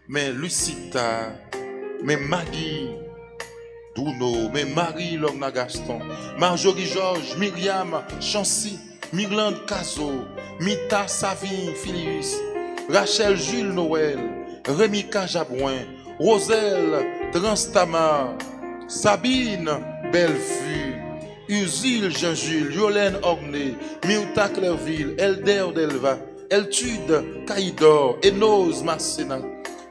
Mais Lucita, mais Maggie, Duno, mais Marie Logna Gaston, Marjorie Georges, Myriam Chancy, Mirlande Caso, Mita Savin Philius, Rachel Jules Noël, Rémi Cajabouin, Roselle Transtama, Sabine Bellevue, Usil Jean-Jules, Yolène Orné, Myrta Clerville, Elder Delva, Eltude Caïdor, Enos Massena,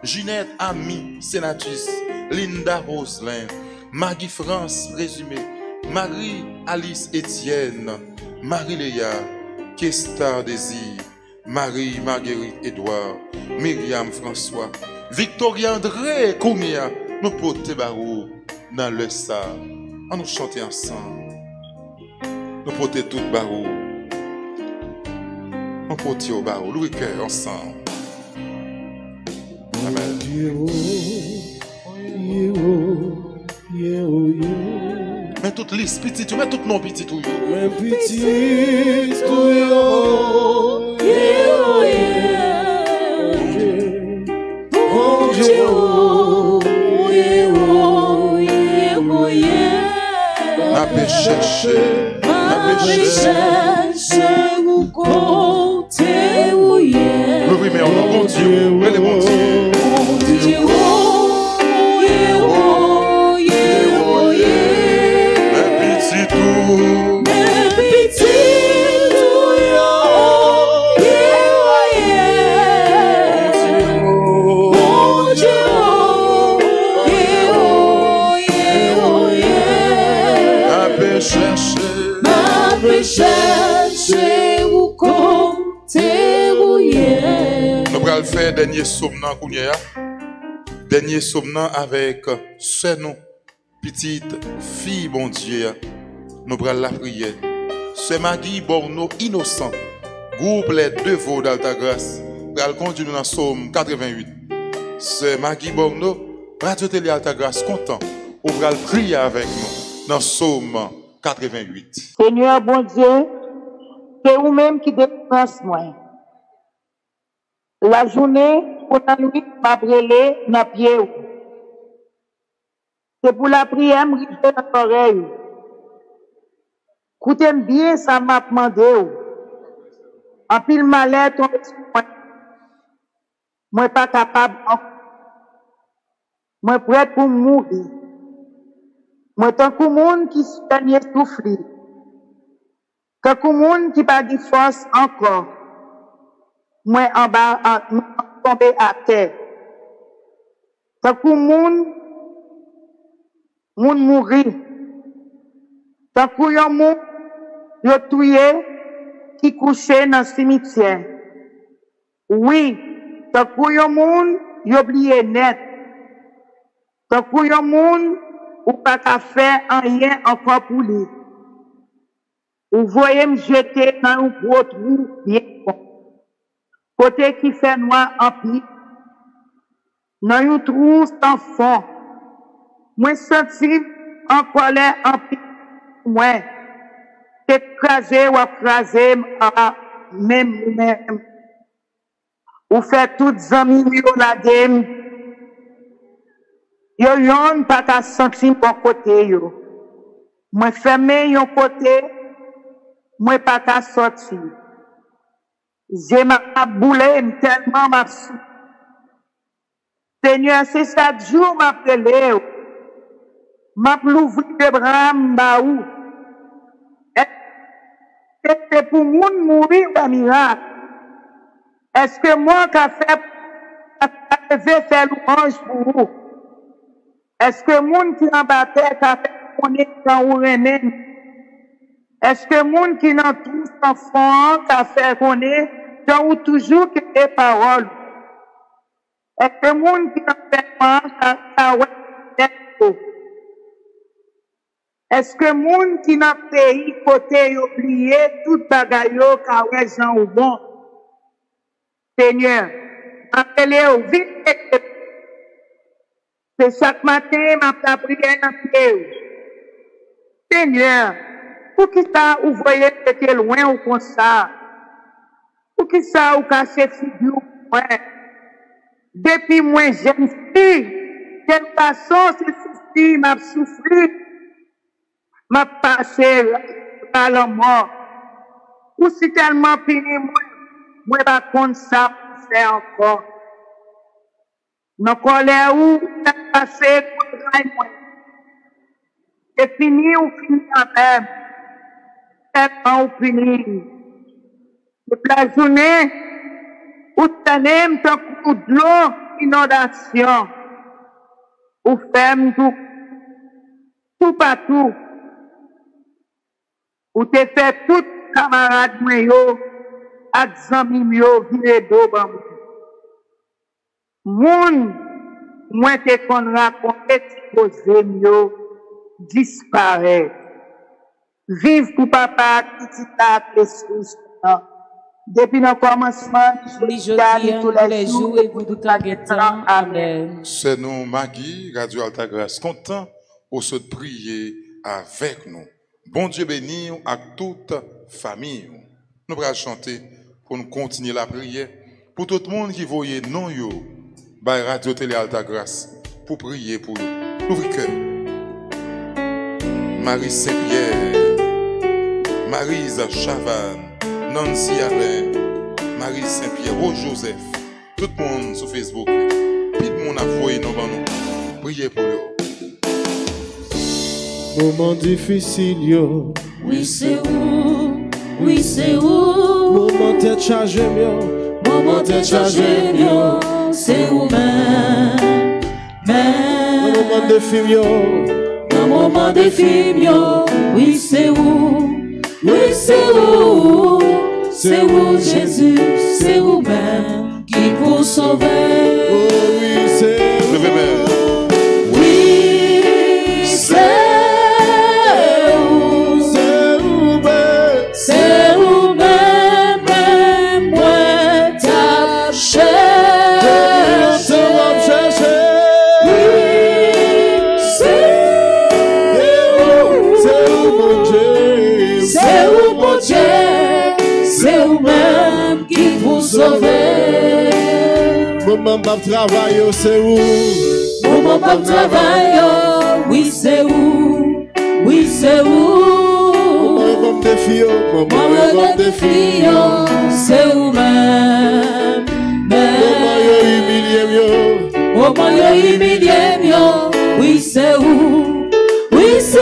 Ginette Ami Sénatus, Linda Roselin, Maggie France Résumé, Marie-Alice Étienne, Marie-Léa, Kesta Désir, Marie-Marguerite Édouard, Myriam François, Victoria André Koumia, nous porter barou dans le sa, on nous chanter ensemble, nous porter tout barou, nous porter au barou, louis cœur ensemble. Amen. Mais toute liste petite, mais tout non petit tout. Mais petit tout yo. Bon Dieu. N'a pas cherché, où côté où est. oui, mais on a bon Dieu, oui, les bons Dieu. Nous allons faire dernier somnant dernier somnant avec ce nom, petite fille, bon Dieu. Nous allons la prière. C'est Maggie Borno innocent, groupe les deux veaux d'Alta Grâce. Nous allons conduire dans Somme 88. C'est Maggie Borno, Radio Télé Alta Grâce, content. Nous allons prier avec nous dans Somme 88. Seigneur bon Dieu, c'est vous-même qui dépense moi. La journée, pour la nuit, m'a brûlé dans pied. C'est pour la prière, me river dans l'oreille. Écoutez bien, ça m'a demandé. En pile malheur, tombe sur moi. Moi, pas capable. Moi, prête pour mourir. Moi, tant que monde qui se dernier souffle. Tant que monde qui pas de force encore. Moi, en bas, tombé à terre. Tant que monde mourir. Tant que yon monde, yon tué, qui couché dans le cimetière. Oui, tant que yon monde, yon oublié net. Tant que yon monde, ou pas qu'à faire rien encore pour lui. Vous voyez me jeter dans un gros trou bien bon. Côté qui fait noir en pile. Dans un trou sans fond. Moi senti en colère en pile. Moi, écrasé ou écrasé même. Ou fait toutes amis la game. Yo yon pas qu'à sentir mon côté yo. Moi fermé yon côté, moi pas qu'à sortir. J'ai ma boule tellement m'a sou. Seigneur, c'est chaque jour m'appelé. M'a l'ouvrir les bras m'baou. Est-ce que c'est pour moun mourir par miracle? Est-ce que moi qu'a fait faire louange pour vous? Est-ce que moun qui en bataille qu'a fait connaître quand vous remène? Est-ce que moun qui n'en trouve sans fond qu'a fait connaître quand vous toujours que des paroles? Est-ce que moun qui en fait pas qu'a ouais? Est-ce que moun qui n'a pays côté oublié tout bagaille qu'a ouais Jean ou bon? Seigneur, appelez-vous vite. C'est chaque matin, ma prière dans le pied. Seigneur, pour qui ça, vous voyez que c'est loin ou comme ça? Pour qui ça, vous cachez figure ou quoi? Depuis moi, jeune fille, quelle façon c'est souffrir, m'a souffert, m'a passé par la mort. Ou si tellement fini, moi, pas contre ça, pour faire encore. Dans colère où t'as passé contre c'est fini ou fini quand même. Tellement ou fini. Toute la journée, où t'as même ton coup de l'eau, inondation. Ou ferme tout partout. Ou te fait tout camarade yo, ak zami yo, vire do bambou. Moun, moi te kon raconte ti pose yo, disparaît. Vive pour papa, petit à Christ. Depuis le commencement, tous les jours et pour tout temps. Amen. C'est nous, Maggie, Radio Alta Grâce, content pour se prier avec nous. Bon Dieu béni à toute famille. Nous allons chanter pour nous continuer la prière. Pour tout le monde qui voyait non yo, Radio Télé Alta Grâce, pour prier pour nous. L'ouvre cœur. Marie Saint-Pierre, Marisa Chavannes, Nancy Alain, Marie Saint-Pierre, Joseph, tout le monde sur Facebook, tout le monde a voyé nous. Priez pour eux. Moment difficile, yo. Oui, c'est où? Oui, c'est où? Moment de charge, yo. Moment de charge, yo. C'est où même? Moment de film, yo. Moment de film, yo. Oui, c'est où? Oui, c'est où? C'est où Jésus? C'est où même qui pour sauver? Oh, oui, c'est où? Oui, c'est Maman pas travail, c'est où? Maman pas travail, oui c'est où? Oui c'est où? Maman des filles, maman des filles, c'est où même? Maman yo humilié yo. Maman yo humilié yo, oui c'est où? Oui c'est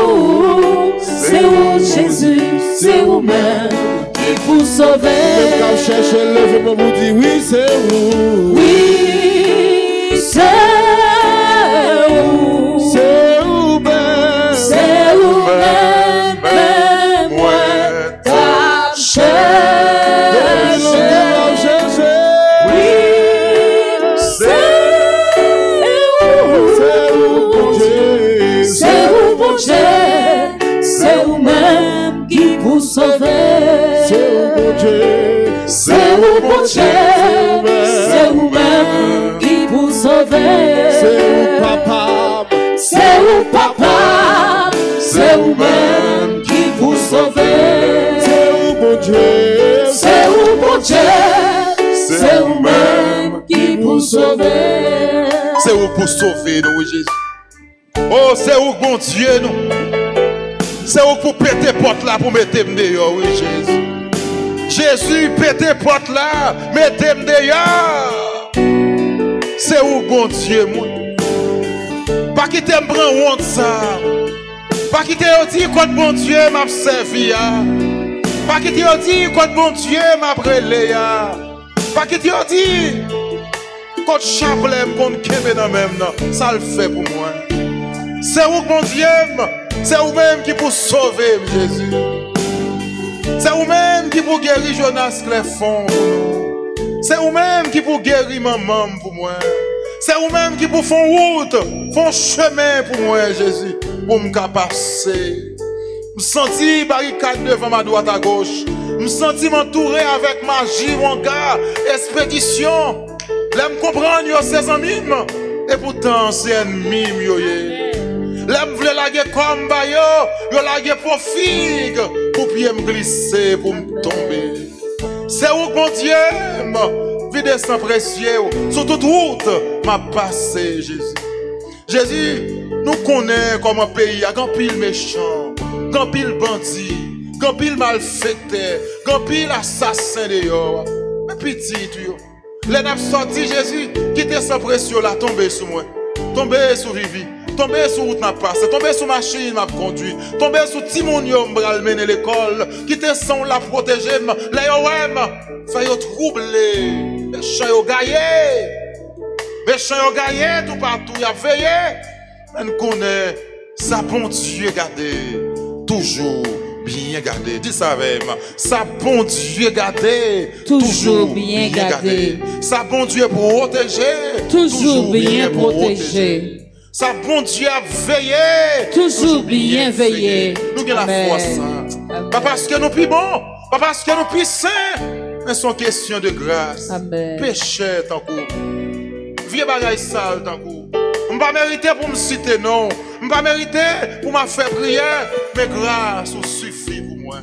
où? C'est où Jésus? C'est où même? Pour sauver. Même quand je cherche le vent, vous dit oui, c'est où? Oui, c'est où? C'est où, ben? C'est où, ben? Moi, ta cherche. Oui, c'est où? C'est où, mon Dieu? C'est où, mon Dieu? C'est où même qui pour sauver? C'est où mon Dieu? C'est où même qui vous sauver? C'est où papa? C'est où papa? C'est où même qui vous sauver? C'est où mon Dieu? C'est où mon Dieu? C'est où même qui vous sauver? C'est où pour sauver nous, Jésus? Oh, c'est où mon Dieu nous? C'est où pour péter porte là pour mettre dehors, oui Jésus. Jésus, pété porte là, mettez-moi dehors. C'est où bon Dieu, moi? Pas quitter me prendre honte ça. Pas quitter dire quand bon Dieu m'a servi. Pas quitter dire quand bon Dieu m'a brûlé. Pas quitter dire quand chapelet qu'on kebe dans même ça le fait pour moi. C'est où bon Dieu, c'est où même qui pour sauver Jésus. C'est vous-même qui pour guérir Jonas Clefon pour nous. C'est vous-même qui pour guérir maman pour moi. C'est vous-même qui pour faire route, faire chemin pour moi, Jésus, pour me passer. Je me sens barricade devant ma droite à gauche. Je me sens m'entourer avec magie, mon gars, expédition. Là, je comprends ses amis, et pourtant c'est ennemi. Là, je voulais laguer comme bayo, je laguer pour figue, pour bien me glisser, pour me tomber. C'est où mon Dieu, vide sans précieux, sur toute route, m'a passé Jésus. Jésus, nous connaissons comme un pays à grand pile méchant, grand pile bandit, grand pile malfaiteur, grand pile assassin dehors. Mais petit, Les n'a sorti Jésus, qui était sans pression là, tombé sur moi. Tombé sur Vivi. Tombé sur route n'a passé. Tombé sur machine m'a conduit. Tombé sur Timonio m'bral mener l'école. Qui était sans la protéger. Les OM. Fait yo troubler. Les chants yo gaillé. Les chants yo gaillé tout partout. Y a veillé. On connaît. Ça bon Dieu gardé. Toujours bien gardé. Dis ça avec moi. Ça bon Dieu gardé. Toujours bien gardé. Ça bon Dieu protéger. Toujours bien protégé. Ça bon Dieu a veillé. Toujours bien veillé. Nous avons la foi ça. Pas parce que nous plus bons. Pas parce que nous plus saints. Mais c'est une question de grâce. Amen. Péché tant coup. Vieux bagaille sale tant coup. Je ne pas mériter pour me citer non. Je ne pas mériter pour me faire prière. Mais grâce suffit pour moi.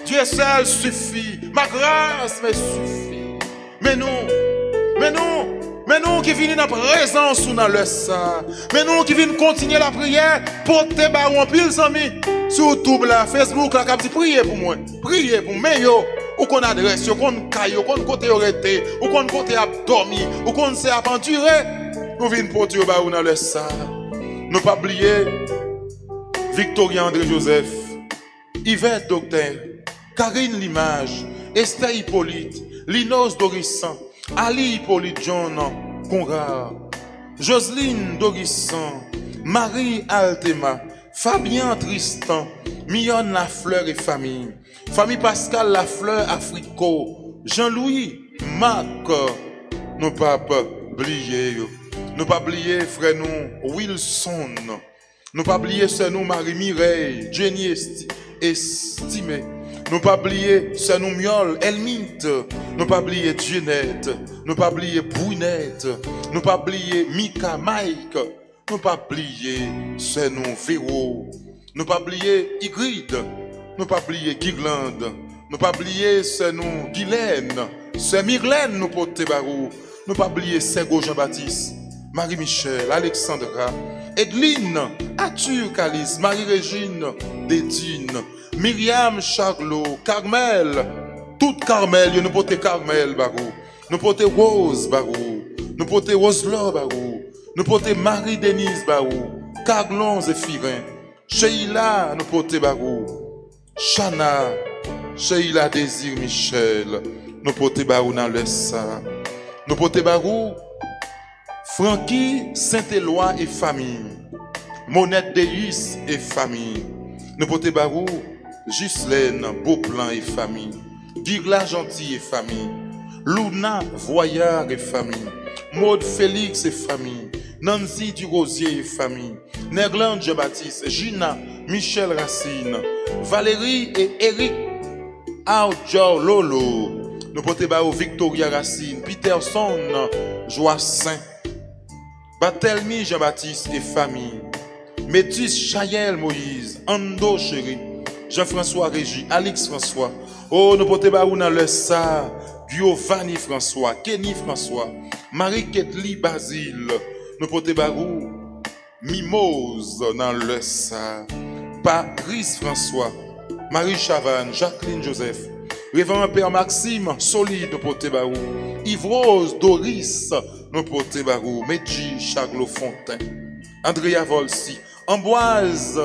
Dieu seul suffit. Ma grâce me suffit. Mais nous qui venons dans la présence ou dans le sang. Mais nous qui venons continuer la prière. Porter baron pile amis. Sur YouTube là, Facebook là, qui dit priez pour moi. Priez pour moi. Ou qu'on adresse, ou qu'on caille, ou qu'on côté arrêté, ou qu'on côté à dormir, ou qu'on sait à endurer. Nous venons porter au baron dans le sang. Nous pas oublier Victoria André Joseph, Yvette Docteur, Karine Limage, Esther Hippolyte, Linos Dorissan, Ali Hippolyte John Conrad, Jocelyne Dorissan, Marie Altema, Fabien Tristan, Mion Lafleur et famille, famille Pascal Lafleur Africo, Jean-Louis Marc, nous pas oublier, nous pas oublier frère nous Wilson, nous pas oublier sœur nous Marie Mireille, Jenny Estimé. Nous pas oublier c'est nous Miol, Elmite, nous pas oublier Jeannette, nous pas oublier Brunette, nous pas oublier Mika, Mike, nous pas oublier c'est nous Véro, nous pas oublier Ygritte, nous pas oublier Guirlande, nous pas oublier c'est nous Guylaine, c'est Myrlène nous porter barou, nous pas oublier Sego Jean-Baptiste, Marie-Michel, Alexandra, Edline, Arthur Calice, Marie-Régine, Dédine, Myriam Charlot, Carmel, toute Carmel, nous portons Carmel barou, nous portons Rose barou, nous portons Roselaw barou, nous portons Marie-Denise barou, Carlon Zéphirin, Sheila nous portons barou, Chana, Sheila Désir Michel, nous portons barou dans le sang, nous portons barou, Francky Saint-Éloi et famille, Monette Deis et famille, nous portons barou, Ghislaine Beauplan et famille, Guirla Gentil et famille, Luna Voyard et famille, Maud Félix et famille, Nancy Durosier et famille, Nerland Jean-Baptiste, Gina, Michel Racine, Valérie et Eric Audjor Lolo, nous portons barou Victoria Racine, Peterson Joassin, Barthélemy Jean-Baptiste et famille, Métis Chayel Moïse, Ando Chéri, Jean-François Régis, Alix François, oh, nous portons barou dans le sa, Giovanni François, Kenny François, Marie-Ketli Basile, nous portons barou, Mimose dans le sa, Patrice François, Marie Chavannes, Jacqueline Joseph, Révérend Père Maxime, Solide, nous portons barou, Yves-Rose Doris, nous portons barou, Medji Charles Fontaine, Andrea Volsi, Amboise,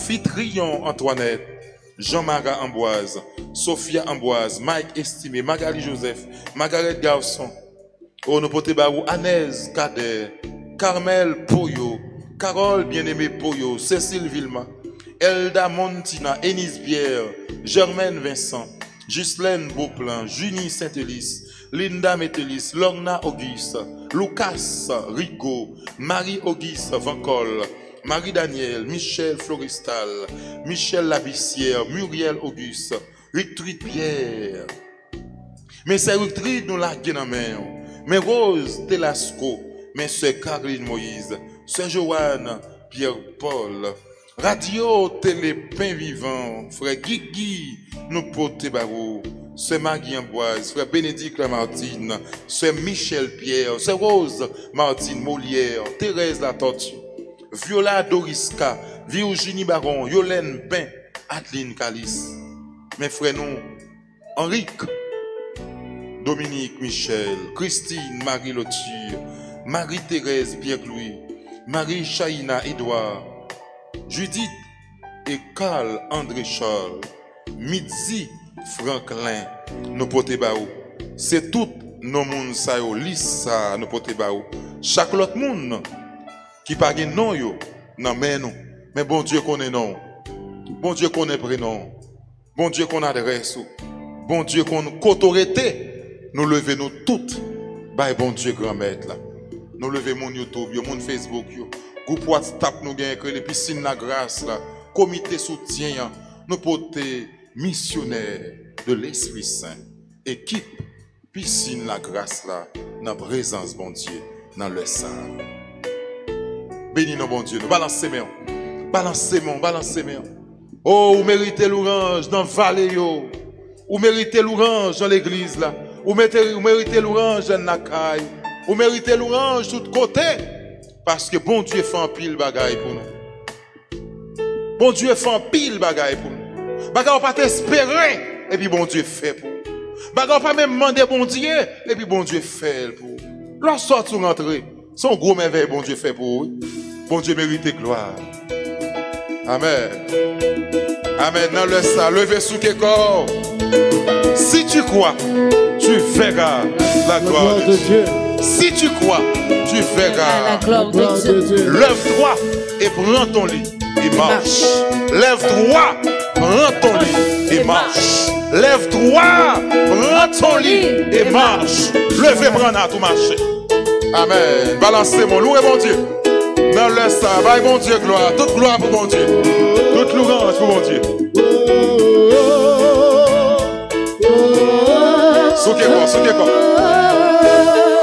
Fitrion Antoinette, Jean-Marie Amboise, Sophia Amboise, Mike Estimé, Magali Joseph, Margaret Garçon, oh, nous portons barou, Anaise Kader, Carmel Poyo, Carole Bien-Aimé Poyo, Cécile Vilma, Elda Montina, Enise Bière, Germaine Vincent, Ghislaine Beauplan, Junie Saint-Élis, Linda Métélis, Lorna Auguste, Lucas Rigaud, Marie-Auguste Vancol, Marie-Daniel, Michel Floristal, Michel Labissière, Muriel Auguste, Rictride Pierre. Mais c'est Rictride nous la gué dans main. Mais Rose Telasco, mais c'est Caroline Moïse, c'est Joanne Pierre-Paul, Radio Télé Pain Vivant, frère Guigui, nous portons barou. C'est Maggie Amboise, frère Bénédicte Lamartine, c'est Michel Pierre, c'est Rose Martine Molière, Thérèse La Tortue, Viola Doriska, Virginie Baron, Yolène Pain, Adeline Calice. Mes frères, nous, Henrique, Dominique Michel, Christine Marie Loture, Marie-Thérèse Pierre-Louis, Marie-Chaïna Edouard, Judith et Carl André Charles, Midzi Franklin, nous pote baou. C'est tout nos moun sa yo, Lisa nous pote baou. Chaque autre moun qui pa gen non yo, nan men nous. Mais bon Dieu connaît non. Bon Dieu connaît prénom. Bon Dieu qu'on adresse. Bon Dieu qu'on autorité. Nous levons nous toutes. Bah bon Dieu grand maître là. Nous levons mon YouTube, mon Facebook, groupe WhatsApp nous gagne que les piscines la grâce là, comité soutien, nous porter missionnaires de l'Esprit Saint, équipe piscine la grâce là, dans présence bon Dieu, dans le sang. Bénis nous bon Dieu, nous balancez main. Balancez main, balancez main. Oh, vous méritez l'orange dans la vallée yo. Vous méritez l'orange dans l'église là. Vous méritez l'orange dans la caille. Vous méritez l'orange de tous côtés. Parce que bon Dieu fait un pile bagaille pour nous. Bon Dieu fait un pile bagaille pour nous. Bagaille pas t'espérer. Et puis bon Dieu fait pour nous. Bagaille pas même demander bon Dieu. Et puis bon Dieu fait pour nous. Lorsque tu rentres, son gros merveille bon Dieu fait pour vous. Bon Dieu mérite gloire. Amen. Amen. Dans le sang, levez sous tes corps. Si tu crois, tu verras la gloire de Dieu. Si tu crois, tu verras la gloire de Dieu. Lève-toi et prends ton lit et marche. Lève-toi, prends ton lit et marche. Lève-toi, prends ton lit et marche. Levez, prends à tout marcher. Amen. Balancez mon loup et mon Dieu. Dans le sang, bye bon Dieu, gloire. Toute gloire pour mon Dieu. Toute louange pour mon Dieu. Soukez-moi.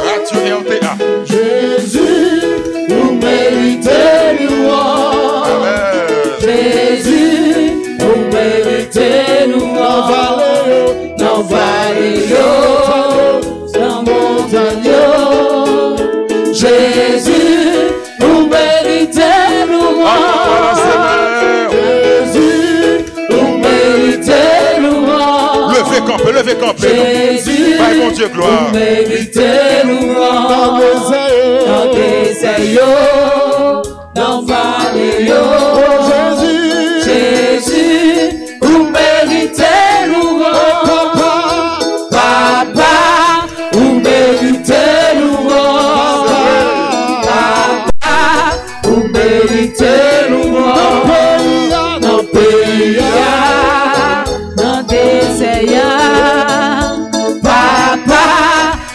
Radio RTA. Jésus, nous méritez louange. Amen. Jésus, nous méritez louange. Dans vallée, dans montagne. Jésus, nous méritez louange. Jésus, nous méritez louange. Levez camper. Jésus, bye mon Dieu, gloire. nous méritez louange. Dans désert, dans vallée, Jésus, vous méritez louange. Papa, vous méritez louange. Papa, vous méritez louange. Dans le pays, dans désert, Papa,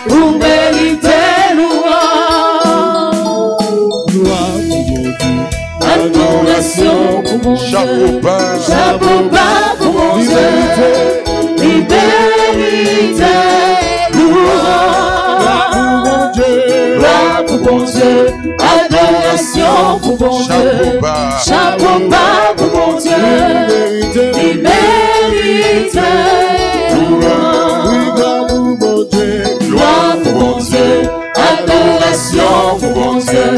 vous méritez louange. Adoration pour mon Dieu. Chapeau bas pour mon Dieu. Libérité, louange. Gloire pour mon Dieu. Adoration pour mon Dieu. Chapeau bas pour mon Dieu. Libérité, louange. Gloire pour mon Dieu. Adoration pour mon Dieu.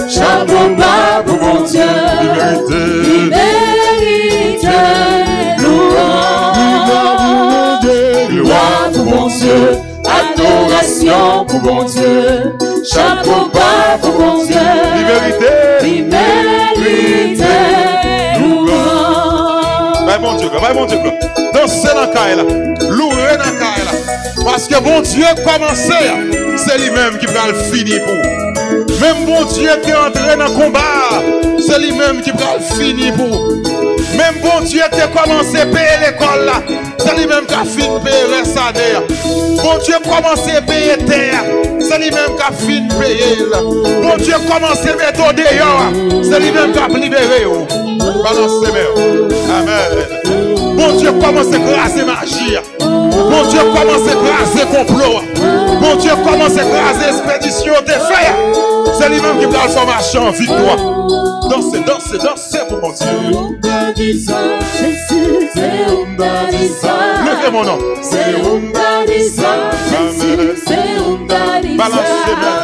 Chapeau bas pour mon Dieu. Libérité, louange. Gloire pour mon Dieu. Adoration pour mon Dieu. Chapeau bas pour mon Dieu. Libérité, louange. Bye mon Dieu. Dansez dans la caille là. Louez dans la caille là. Parce que bon Dieu commençait, c'est lui-même qui va le finir pour. Même bon Dieu qui est entré dans le combat, c'est lui-même qui va le finir pour. Même bon Dieu qui a commencé à payer l'école là, c'est lui-même qui a fini de payer le salaire. Bon Dieu a commencé à payer terre, c'est lui-même qui a fini de payer là. Bon Dieu a commencé à mettre dehors, c'est lui-même qui a libéré. Balancez même. Amen. Bon Dieu commence à écraser magie. Bon Dieu commence à écraser complot. Bon Dieu commence à écraser expédition des fers. C'est lui-même qui va le faire marcher en victoire. Dansez pour mon Dieu. Levez mon nom. Balancez même.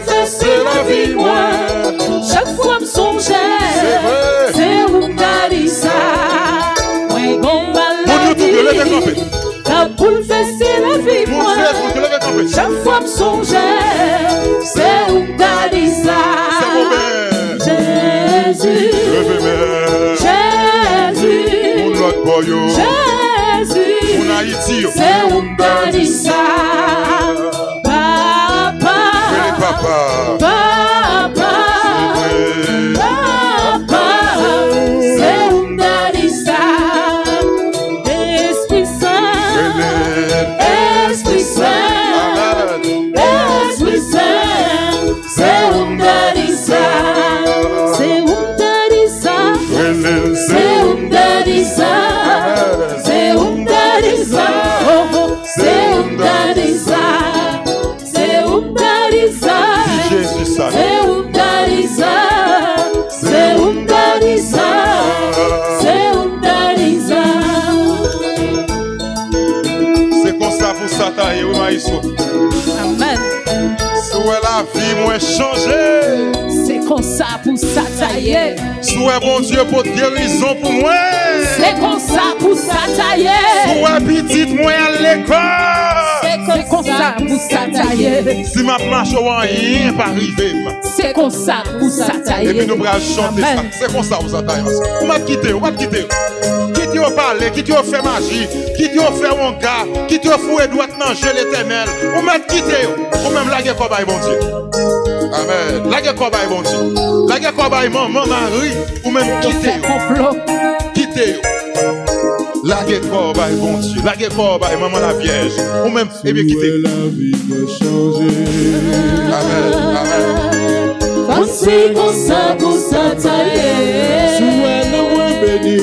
fait c'est la vie moi. Chaque fois me songeais, c'est où m'ta dit ça. Moi gon maladie, la boule fait c'est la vie moi. Chaque fois me songeais, c'est où m'ta dit ça. Jésus, Jésus, c'est où m'ta dit ça. Papa, papa, c'est où m'ta dit ça. Esprit Saint, Esprit Saint, Esprit Saint, c'est où m'ta dit ça. C'est où m'ta dit ça. C'est où m'ta dit ça. C'est où m'ta dit ça. C'est où m'ta dit ça. C'est où m'ta dit ça. C'est où m'ta dit ça. C'est où m'ta dit ça. C'est où m'ta dit ça. C'est comme ça pour Satan et Maïso. Amen. Soit la vie moins changée. C'est comme ça pour Satan. Soit bon Dieu pour guérison pour moi. C'est comme ça pour Satan. Soit petite moi à l'école. C'est comme ça pour Satan. Si ma marche au rien pas arrivé. C'est comme ça pour Satan. Et puis nous allons chanter ça. C'est comme ça pour Satan. On va quitter, on va quitter. Qui t'y a parlé, qui t'y a fait magie, qui t'y a fait mon gars, qui t'y a foué droite dans le jeu l'éternel. On va quitter. Ou même la guerre combat bon Dieu. Amen. La guerre combat bon Dieu. La guerre combat maman Marie. Ou même quitter. Quitter. La guerre combat bon Dieu. La guerre combat maman la Vierge. Ou même et bien quitter. La vie va changer. Amen. Amen. C'est comme ça pour Satan. Souhait non moins béni.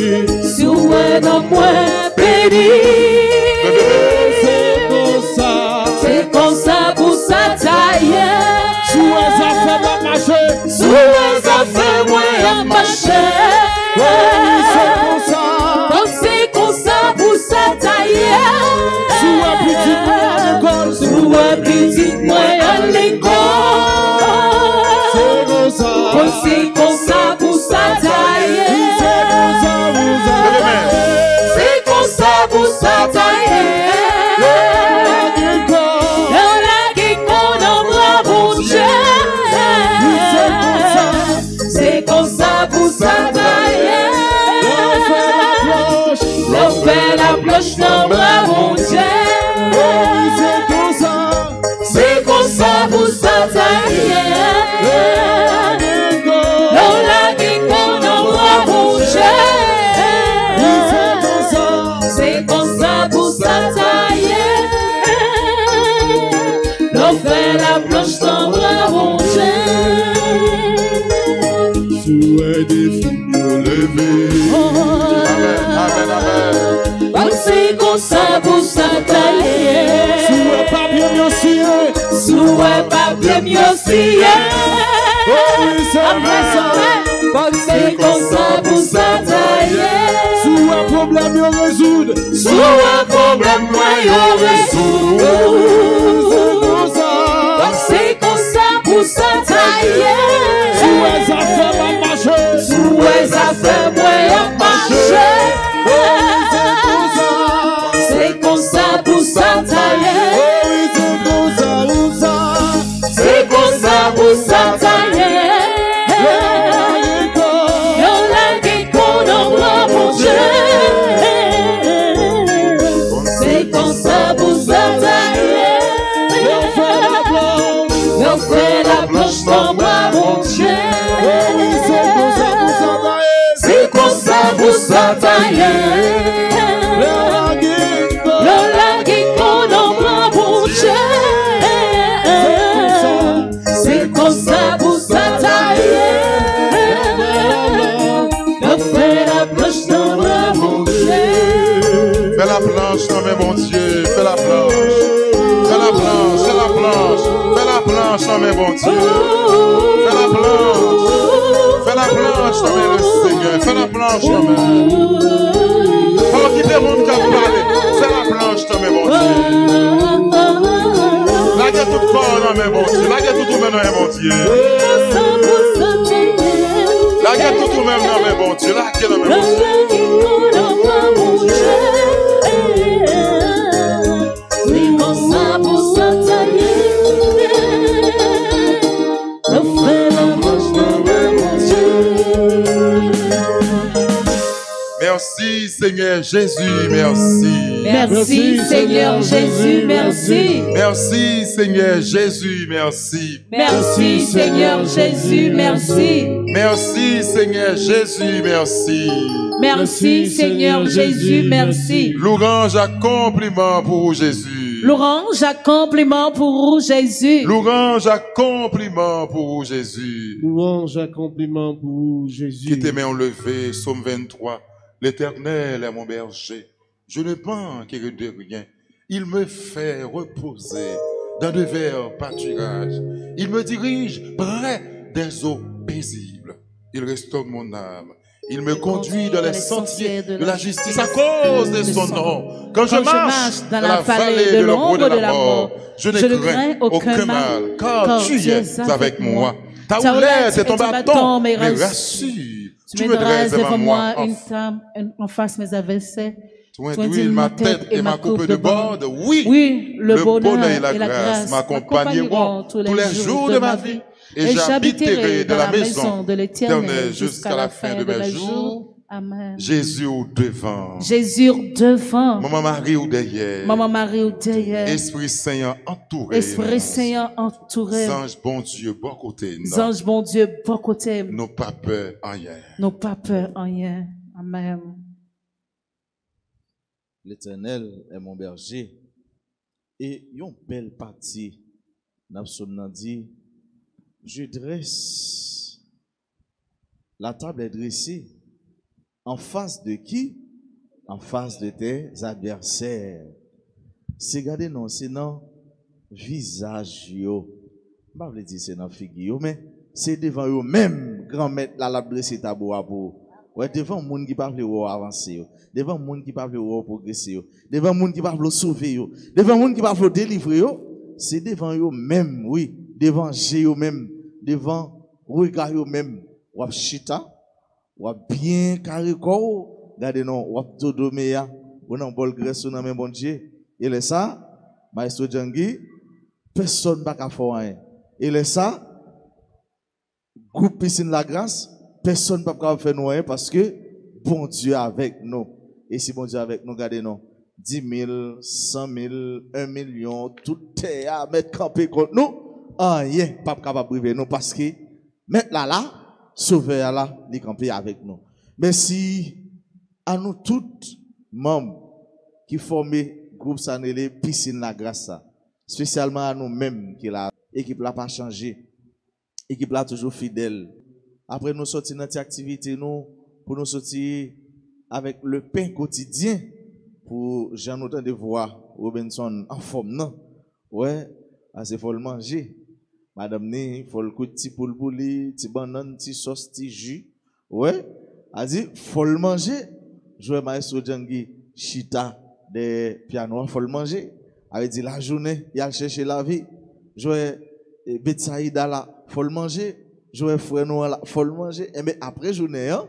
Souhait non moins béni. C'est comme ça. C'est comme ça pour Satan. Souhait ça fait ma marcher. Souhait ça fait moi marcher. C'est comme ça. C'est comme ça pour Satan. Souhait petit moi à l'école. Souhait petit moi à l'école. C'est comme ça pour Satan. C'est comme ça pour Satan. Dans la guerre qu'on envoie mon Dieu. C'est comme ça pour Satan. L'on fait la cloche dans mon Dieu. C'est comme ça pour Satan. C'est comme ça pour Satan. L'on fait la planche dans bras rongés. Souhait des filles levées. Amen, amen. C'est comme ça pour Satan. Souhait pas bien mieux scié. Souhait pas bien mieux scié. C'est comme ça pour Satan. Sous un problème, yo résoudre. Sous un problème, moi, yo résoudre. C'est comme ça pour Satan. Sous les affaires, ma marcher. Sous les affaires, moi, marcher. C'est comme ça pour Satan. C'est comme ça pour Satan. C'est comme ça pour Satan. On fait la planche dans bras mon Dieu. C'est comme ça pour Satan. Le lagué qu'on envoie mon Dieu. C'est comme ça pour Satan. On fait la planche dans bras mon Dieu. Fais la planche, non mais bon Dieu, fais la planche. Fais la planche, fais la planche. Fais la planche, non mais bon Dieu. Fais la planche. Fais la planche, non mais le Seigneur. Fais la planche, non mais. Faut quitter le monde qui a parlé. Fais la planche, non mais bon Dieu. La guerre tout corps, non mais bon Dieu. La guerre tout même dans mon Dieu. La guerre tout même dans mon Dieu. La guerre dans mon Dieu. Merci Seigneur Jésus, merci. Merci Seigneur Jésus, merci. Merci Seigneur Jésus, merci. Merci Seigneur Jésus, merci. Merci Seigneur Jésus, merci. Merci Seigneur Jésus, merci. Louange à compliment pour Jésus. Louange à compliment pour Jésus. Louange à compliment pour Jésus. Louange à compliment pour Jésus. Qui tes mains enlevées, Psaume 23. L'Éternel est mon berger. Je ne manquerai de rien. Il me fait reposer dans de verts pâturages. Il me dirige près des eaux paisibles. Il restaure mon âme. Il me conduit dans les sentiers de la justice à cause de son nom. Quand je marche dans la vallée de l'ombre de la mort, je ne crains aucun mal, car tu es avec moi. Ta houlette et ton bâton me rassurent. Tu me dresses devant moi une table en face mes adversaires. Tu induis ma tête et ma coupe de bord. Oui, le bonheur et la grâce m'accompagneront tous les jours de ma vie. Et j'habiterai dans la maison de l'Éternel jusqu'à la fin de mes jours. Amen. Jésus au devant. Jésus au devant. Maman Marie au derrière. Maman Marie au derrière. Esprit Saint entouré. Esprit Saint entouré. Ange bon Dieu, bon côté. Ange bon Dieu, bon côté. Nous pas peur en rien. Nous pas peur en rien. Amen. L'Éternel est mon berger. Et une belle partie, Napsom dit, je dresse, la table est dressée. En face de qui? En face de tes adversaires. C'est garder non, c'est non visage yo. Je ne vais pas dire c'est non figure, mais c'est devant eux même, grand maître, la dressé tabou à pour. Ouais, devant le monde qui parle de avancer, devant le monde qui parle de progresser, devant le monde qui parle de sauver, devant le monde qui parle de délivrer, c'est devant eux même, oui, devant eux même, devant regard eux même, ou chita, ou bien carré corps, regardez non, ou todo meya, ou non bol graisse dans même bon Dieu. Et là ça, maestro Djangi, personne pas qu'à faire rien. Et là ça, groupe piscine la grâce, personne ne peut faire nous rien parce que bon Dieu avec nous. Et si bon Dieu avec nous, regardez nous, 10 000, 100 000, 1 million, tout est à mettre campé contre nous, rien pas capable de priver nous parce que maintenant là, sauveur là, il campé avec nous. Merci à nous tous membres qui forment groupe Sanélé Piscine la Grâce, spécialement à nous-mêmes qui la équipe n'a pas changé, équipe là toujours fidèle. Après nous sortir dans cette activité, nous, pour nous sortir avec le pain quotidien, pour j'en autant de voir Robinson en forme, non? Ouais, il faut le manger. Madame, il faut le coup de petit poule bouli, petit banane, petit sauce, petit jus. Ouais, elle dit, il faut le manger. Je vais maestro Djangi, chita, des pianos, il faut le manger. Elle dit, la journée, il a cherché la vie. Je vais Betsaïda là, il faut le manger. Je vais frère Noël là, il faut le manger. Et mais après journée, hein,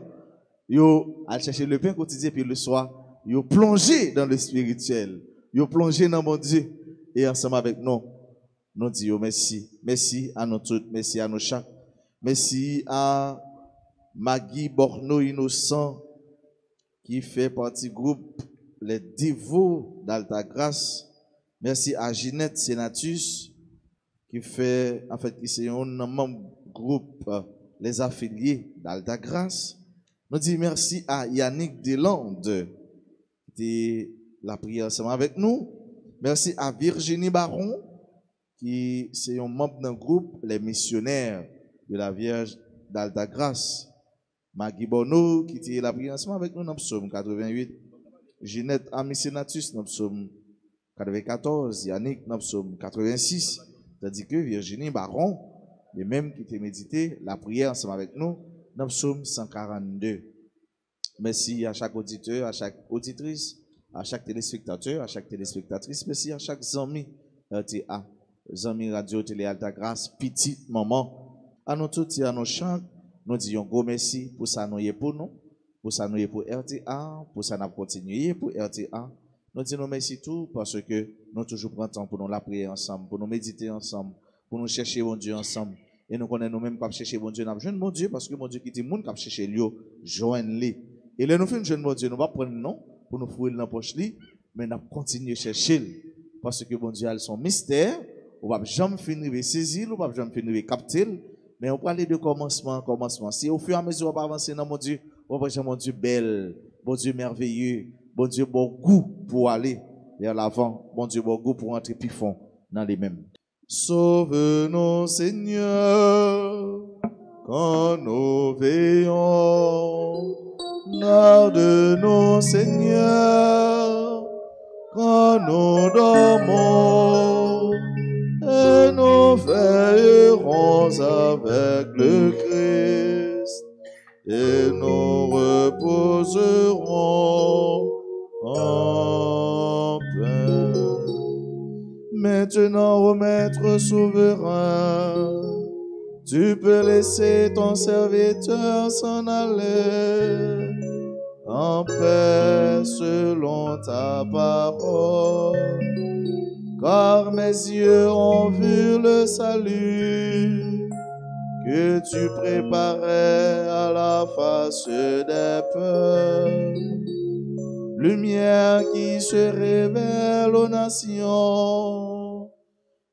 yo a cherché le pain quotidien, puis le soir, yo plongé dans le spirituel. Yo plongé dans mon Dieu. Et ensemble avec nous, nous disons merci. Merci à nous tous, merci à nous chaque. Merci à Maggie Borno Innocent, qui fait partie du groupe Les Dévots d'Alta Grâce. Merci à Ginette Senatus, qui fait, en fait, qui c'est un membre groupe Les Affiliés d'Alta Grâce. Nous disons merci à Yannick Delandes, qui était la prière ensemble avec nous. Merci à Virginie Baron, qui est un membre d'un groupe, les missionnaires de la Vierge d'Alta Grâce. Maggie Bono, qui était la prière ensemble avec nous dans le psaume 88. Ginette Amisenatus dans le psaume 94. Yannick dans le psaume 86. Tandis que Virginie Baron, les mêmes qui étaient médité la prière ensemble avec nous dans le psaume 142. Merci à chaque auditeur, à chaque auditrice, à chaque téléspectateur, à chaque téléspectatrice. Merci à chaque ami RTA. amis radio télé Alta Grâce, petite maman. À nous tous, à nos chants, nous disons gros merci pour ça nous y pour nous, pour ça nous y pour RTA, pour ça nous continuer pour RTA. Nous disons merci tout parce que nous toujours prenons temps pour nous la prier ensemble, pour nous méditer ensemble, pour nous chercher bon Dieu ensemble. Et nous connaissons nous-mêmes pas chercher bon Dieu, nous besoin bon Dieu parce que bon Dieu qui dit monde qui chercher lui, joindre-les. Et là nous faisons jeune bon Dieu, nous pas prendre non pour nous fouiller dans la poche li, mais nous continuer chercher parce que bon Dieu a son mystère, on va jamais finir de saisir, on va jamais finir de capter, mais on parle de commencement. Si au fur et à mesure on va avancer dans mon Dieu, on va voir mon Dieu belle, bon Dieu merveilleux, bon Dieu bon goût pour aller vers l'avant, bon Dieu bon goût pour entrer plus fond dans les mêmes. Sauve-nous Seigneur quand nous veillons. Garde-nous, Seigneur, quand nous dormons, et nous veillerons avec le Christ, et nous reposerons en paix. Maintenant, ô Maître souverain, tu peux laisser ton serviteur s'en aller en paix selon ta parole, car mes yeux ont vu le salut que tu préparais à la face des peuples, lumière qui se révèle aux nations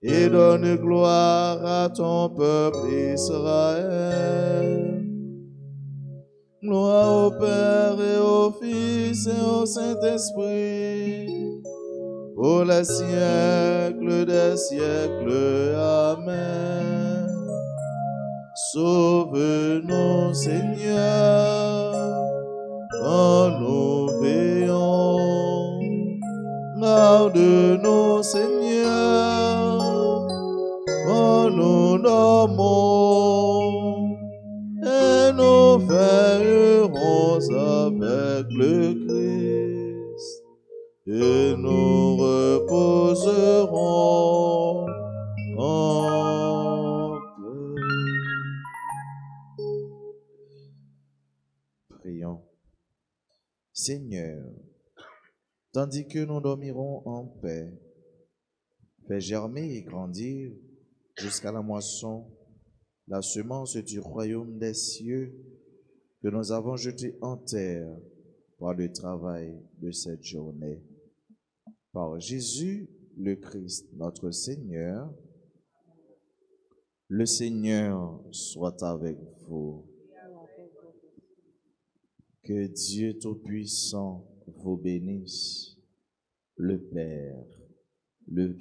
et donne gloire à ton peuple Israël. Gloire au Père et au Fils et au Saint-Esprit, pour les siècles des siècles. Amen. Sauve-nous, Seigneur, quand nous veillons. Garde-nous, Seigneur, quand nous dormons, et nous veillerons avec le Christ, et nous reposerons en paix. Prions. Seigneur, tandis que nous dormirons en paix, fais germer et grandir jusqu'à la moisson la semence du royaume des cieux que nous avons jetée en terre par le travail de cette journée. Par Jésus le Christ, notre Seigneur, le Seigneur soit avec vous. Que Dieu Tout-Puissant vous bénisse, le Père, le